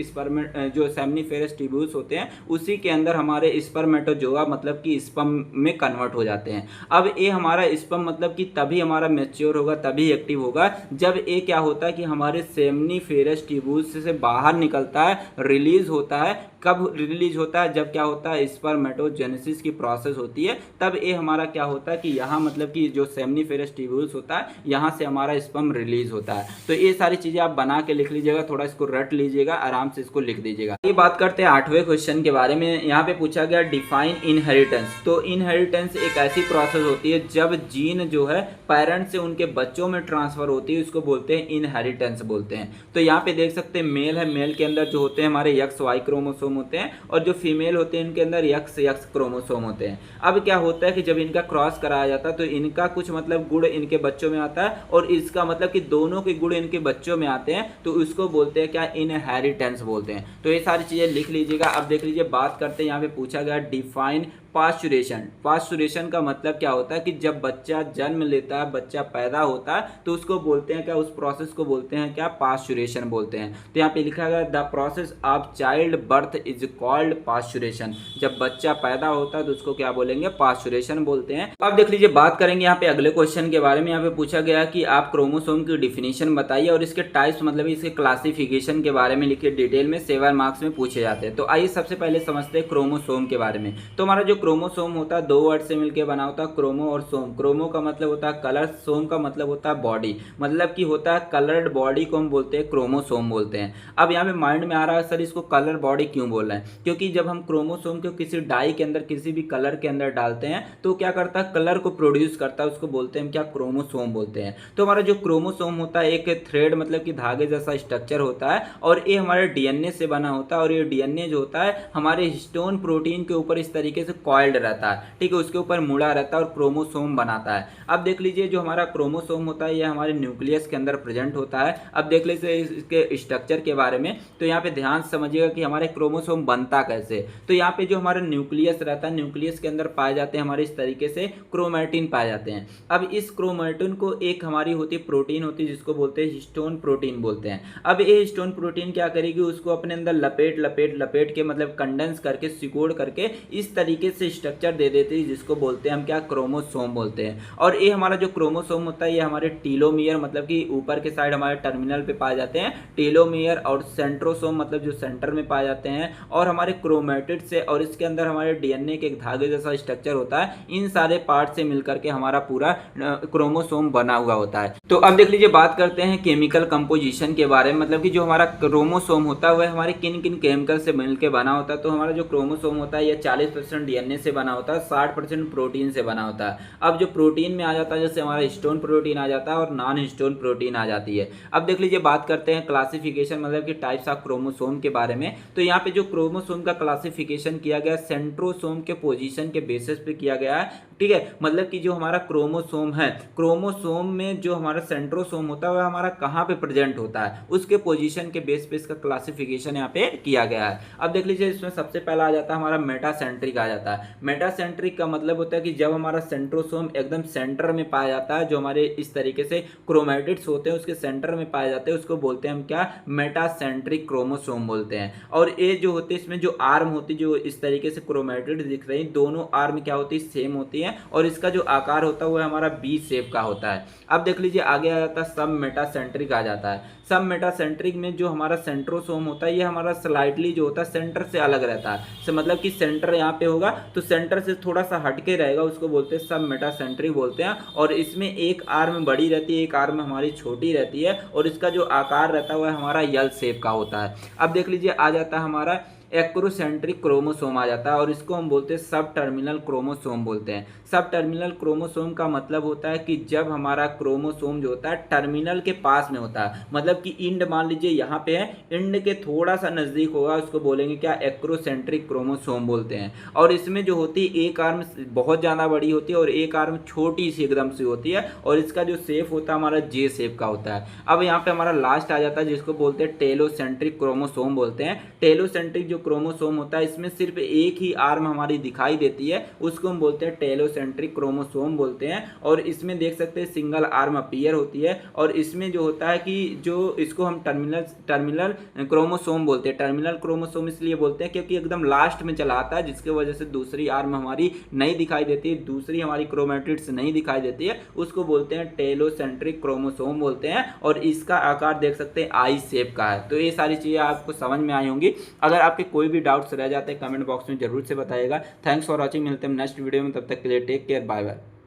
जो सेमनीफेरस ट्यूब्यूल्स होते हैं उसी के अंदर हमारे स्पर्मेटोजोआ मतलब कि स्पर्म में कन्वर्ट हो जाते हैं। अब ये हमारा स्पर्म मतलब कि तभी हमारा मैच्योर होगा, तभी एक्टिव होगा जब ये क्या होता है कि हमारे सेमनीफेरस ट्यूब्यूल्स से बाहर निकलता है, रिलीज होता है। कब रिलीज होता है, जब क्या होता है स्पर्मेटोजेनेसिस की प्रोसेस होती है, तब ये हमारा क्या होता है कि यहाँ मतलब कि जो सेमनीफेरस ट्यूब्यूल्स होता है यहाँ से हमारा स्पर्म रिलीज होता है। तो ये सारी चीजें आप बना के लिख लीजिएगा, थोड़ा इसको रट लीजिएगा, आराम से इसको लिख दीजिएगा। ये बात करते हैं 8वें क्वेश्चन के बारे में। यहाँ पे पूछा गया डिफाइन इनहेरिटेंस। तो इनहेरिटेंस एक ऐसी प्रोसेस होती है जब जीन जो है पेरेंट्स से उनके बच्चों में ट्रांसफर होती है, उसको बोलते हैं इनहेरिटेंस बोलते हैं। तो यहाँ पे देख सकते हैं मेल है, मेल के अंदर जो होते हैं हमारे XY क्रोमोसोम क्रोमोसोम होते हैं और जो फीमेल होते हैं इनके अंदर एक्स एक्स क्रोमोसोम होते हैं। अब क्या होता है कि जब इनका क्रॉस कराया जाता है तो इनका कुछ मतलब गुण इनके बच्चों में आता है और इसका मतलब कि दोनों के गुण इनके बच्चों में आते हैं, तो उसको बोलते हैं क्या, इनहेरिटेंस बोलते हैं। तो ये सारी चीजें लिख लीजिएगा। अब देख लीजिए, बात करते हैं, यहाँ पे पूछा गया डिफाइन पास्चुरेशन। पास्चुरेशन का मतलब क्या होता है कि जब बच्चा जन्म लेता है, बच्चा पैदा होता है, तो उसको बोलते हैं क्या, उस प्रोसेस को बोलते हैं क्या, पास्चुरेशन बोलते हैं। तो यहाँ पे लिखा गया the process of child birth is called pasteurization. जब बच्चा पैदा होता है तो उसको क्या बोलेंगे, पास्चुरेशन बोलते हैं। अब देख लीजिए, बात करेंगे यहाँ पे अगले क्वेश्चन के बारे में। यहाँ पे पूछा गया कि आप क्रोमोसोम की डिफिनेशन बताइए और इसके टाइप्स मतलब इसके क्लासिफिकेशन के बारे में लिखिए डिटेल में, 7 मार्क्स में पूछे जाते हैं। तो आइए सबसे पहले समझते हैं क्रोमोसोम के बारे में। तो हमारा जो क्रोमोसोम होता है 2 वर्ड से मिलकर बना होता है, क्रोमो और सोम। क्रोमो का मतलब होता है कलर, सोम का मतलब होता है बॉडी, मतलब कि होता है कलर्ड बॉडी को हम बोलते हैं क्रोमोसोम बोलते हैं। अब यहाँ पे माइंड में आ रहा है सर इसको कलर बॉडी क्यों बोल रहे हैं, क्योंकि जब हम क्रोमोसोम को किसी डाई के अंदर, किसी भी कलर के अंदर डालते हैं तो क्या करता है, कलर को प्रोड्यूस करता है, उसको बोलते हैं क्या, क्रोमोसोम बोलते हैं। तो हमारा जो क्रोमोसोम होता है एक थ्रेड मतलब कि धागे जैसा स्ट्रक्चर होता है और ये हमारे डीएनए से बना होता है और ये डीएनए जो होता है हमारे हिस्टोन प्रोटीन के ऊपर इस तरीके से कॉइल्ड रहता है, ठीक है, उसके ऊपर मुड़ा रहता है और क्रोमोसोम बनाता है। अब देख लीजिए, जो हमारा क्रोमोसोम होता है ये हमारे न्यूक्लियस के अंदर प्रेजेंट होता है। अब देख लीजिए इसके स्ट्रक्चर के बारे में, तो यहाँ पे ध्यान से समझिएगा कि हमारे क्रोमोसोम बनता कैसे। तो यहाँ पे जो हमारा न्यूक्लियस रहता है, न्यूक्लियस के अंदर पाए जाते हैं हमारे इस तरीके से क्रोमैटिन पाए जाते हैं। अब इस क्रोमैटिन को एक हमारी होती है प्रोटीन होती है जिसको बोलते हैं हिस्टोन प्रोटीन बोलते हैं। अब ये हिस्टोन प्रोटीन क्या करेगी, उसको अपने अंदर लपेट लपेट लपेट के मतलब कंडेंस करके सिकोड़ करके इस तरीके से स्ट्रक्चर दे देती है जिसको बोलते हैं हम क्या, क्रोमोसोम बोलते हैं। और ये हमारा जो क्रोमोसोम होता है ये हमारे टीलोमियर मतलब कि ऊपर के साइड हमारे टर्मिनल पे पाए जाते हैं, टीलोमियर और सेंट्रोसोम मतलब जो सेंटर में पाए जाते हैं, और हमारे क्रोमेटिड से, और इसके अंदर हमारे डीएनए के एक धागे जैसा स्ट्रक्चर होता है। इन सारे पार्ट से मिलकर के हमारा पूरा क्रोमोसोम बना हुआ होता है। तो अब देख लीजिए, बात करते हैं केमिकल कंपोजिशन के बारे में, मतलब कि जो हमारा क्रोमोसोम होता है वह हमारे किन किन केमिकल से मिलकर बना होता है। तो हमारा जो क्रोमोसोम होता है ये 40% डीएनए से बना होता है, 60% प्रोटीन से बना होता है। अब जो प्रोटीन में आ जाता है जैसे हमारा हिस्टोन प्रोटीन आ जाता है और नॉन हिस्टोन प्रोटीन आ जाती है। अब देख लीजिए, बात करते हैं क्लासिफिकेशन मतलब कि टाइप्स ऑफ क्रोमोसोम के बारे में। तो यहाँ पे जो क्रोमोसोम का क्लासिफिकेशन किया गया सेंट्रोसोम के पोजीशन के बेसिस पे किया गया है, ठीक है, मतलब कि जो हमारा क्रोमोसोम है, क्रोमोसोम में जो हमारा सेंट्रोसोम होता है वह हमारा कहाँ पे प्रेजेंट होता है, उसके पोजीशन के बेस पे इसका क्लासिफिकेशन यहाँ पे किया गया है। अब देख लीजिए, इसमें सबसे पहला आ जाता है हमारा मेटासेंट्रिक आ जाता है। मेटासेंट्रिक का मतलब होता है कि जब हमारा सेंट्रोसोम एकदम सेंटर में पाया जाता है, जो हमारे इस तरीके से क्रोमैटिड्स होते हैं उसके सेंटर में पाए जाते हैं, उसको बोलते हैं हम क्या, मेटासेंट्रिक क्रोमोसोम बोलते हैं। और ये जो होती है इसमें जो आर्म होती है, जो इस तरीके से क्रोमैटिड दिख रही है, दोनों आर्म क्या होती है, सेम होती है और इसका जो आकार होता है वो हमारा बी शेप का होता है। अब देख लीजिए, आगे आ जाता है सब मेटासेंट्रिक आ जाता है। सब मेटासेंट्रिक में जो हमारा सेंट्रोसोम होता है ये हमारा स्लाइटली जो होता है सेंटर से अलग रहता है, मतलब कि सेंटर यहाँ पे होगा तो सेंटर से थोड़ा सा हटके रहेगा, उसको बोलते हैं सब मेटासेंट्रिक बोलते हैं। और इसमें एक आर्म बड़ी रहती है, एक आर्म हमारी छोटी रहती है और इसका जो आकार रहता है वह हमारा यल शेप का होता है। अब देख लीजिए, आ जाता है हमारा एक्रोसेंट्रिक क्रोमोसोम आ जाता है और इसको हम बोलते हैं सब टर्मिनल क्रोमोसोम बोलते हैं। सब टर्मिनल क्रोमोसोम का मतलब होता है कि जब हमारा क्रोमोसोम जो होता है टर्मिनल के पास में होता है, मतलब कि इंड मान लीजिए यहाँ पे है, इंड के थोड़ा सा नजदीक होगा, उसको बोलेंगे क्या, एक्रोसेंट्रिक क्रोमोसोम बोलते हैं। और इसमें जो होती है एक आर्म बहुत ज़्यादा बड़ी होती है और एक आर्म छोटी सी एकदम से होती है और इसका जो शेप होता है हमारा जे शेप का होता है। अब यहाँ पे हमारा लास्ट आ जाता है जिसको बोलते हैं टेलोसेंट्रिक क्रोमोसोम बोलते हैं। टेलोसेंट्रिक जो क्रोमोसोम होता है इसमें सिर्फ एक ही आर्म हमारी दिखाई देती है, उसको हम बोलते हैं टेलोसेंट्रिक क्रोमोसोम बोलते हैं। और इसमें देख सकते हैं सिंगल आर्म अपीयर होती है और इसमें जो होता है कि जो इसको हम टर्मिनल क्रोमोसोम बोलते हैं। टर्मिनल क्रोमोसोम इसलिए बोलते हैं क्योंकि एकदम लास्ट में चला आता है, जिसकी वजह से दूसरी आर्म हमारी नहीं दिखाई देती है, दूसरी हमारी क्रोमैटिड्स नहीं दिखाई देती है, उसको बोलते हैं टेलोसेंट्रिक क्रोमोसोम बोलते हैं। और इसका आकार देख सकते हैं आई शेप का है। तो ये सारी चीज़ें आपको समझ में आई होंगी। अगर आपके कोई भी डाउट्स रह जाते हैं कमेंट बॉक्स में जरूर से बताइएगा। थैंक्स फॉर वॉचिंग, मिलते हैं नेक्स्ट वीडियो में, तब तक के लिए टेक केयर, बाय बाय।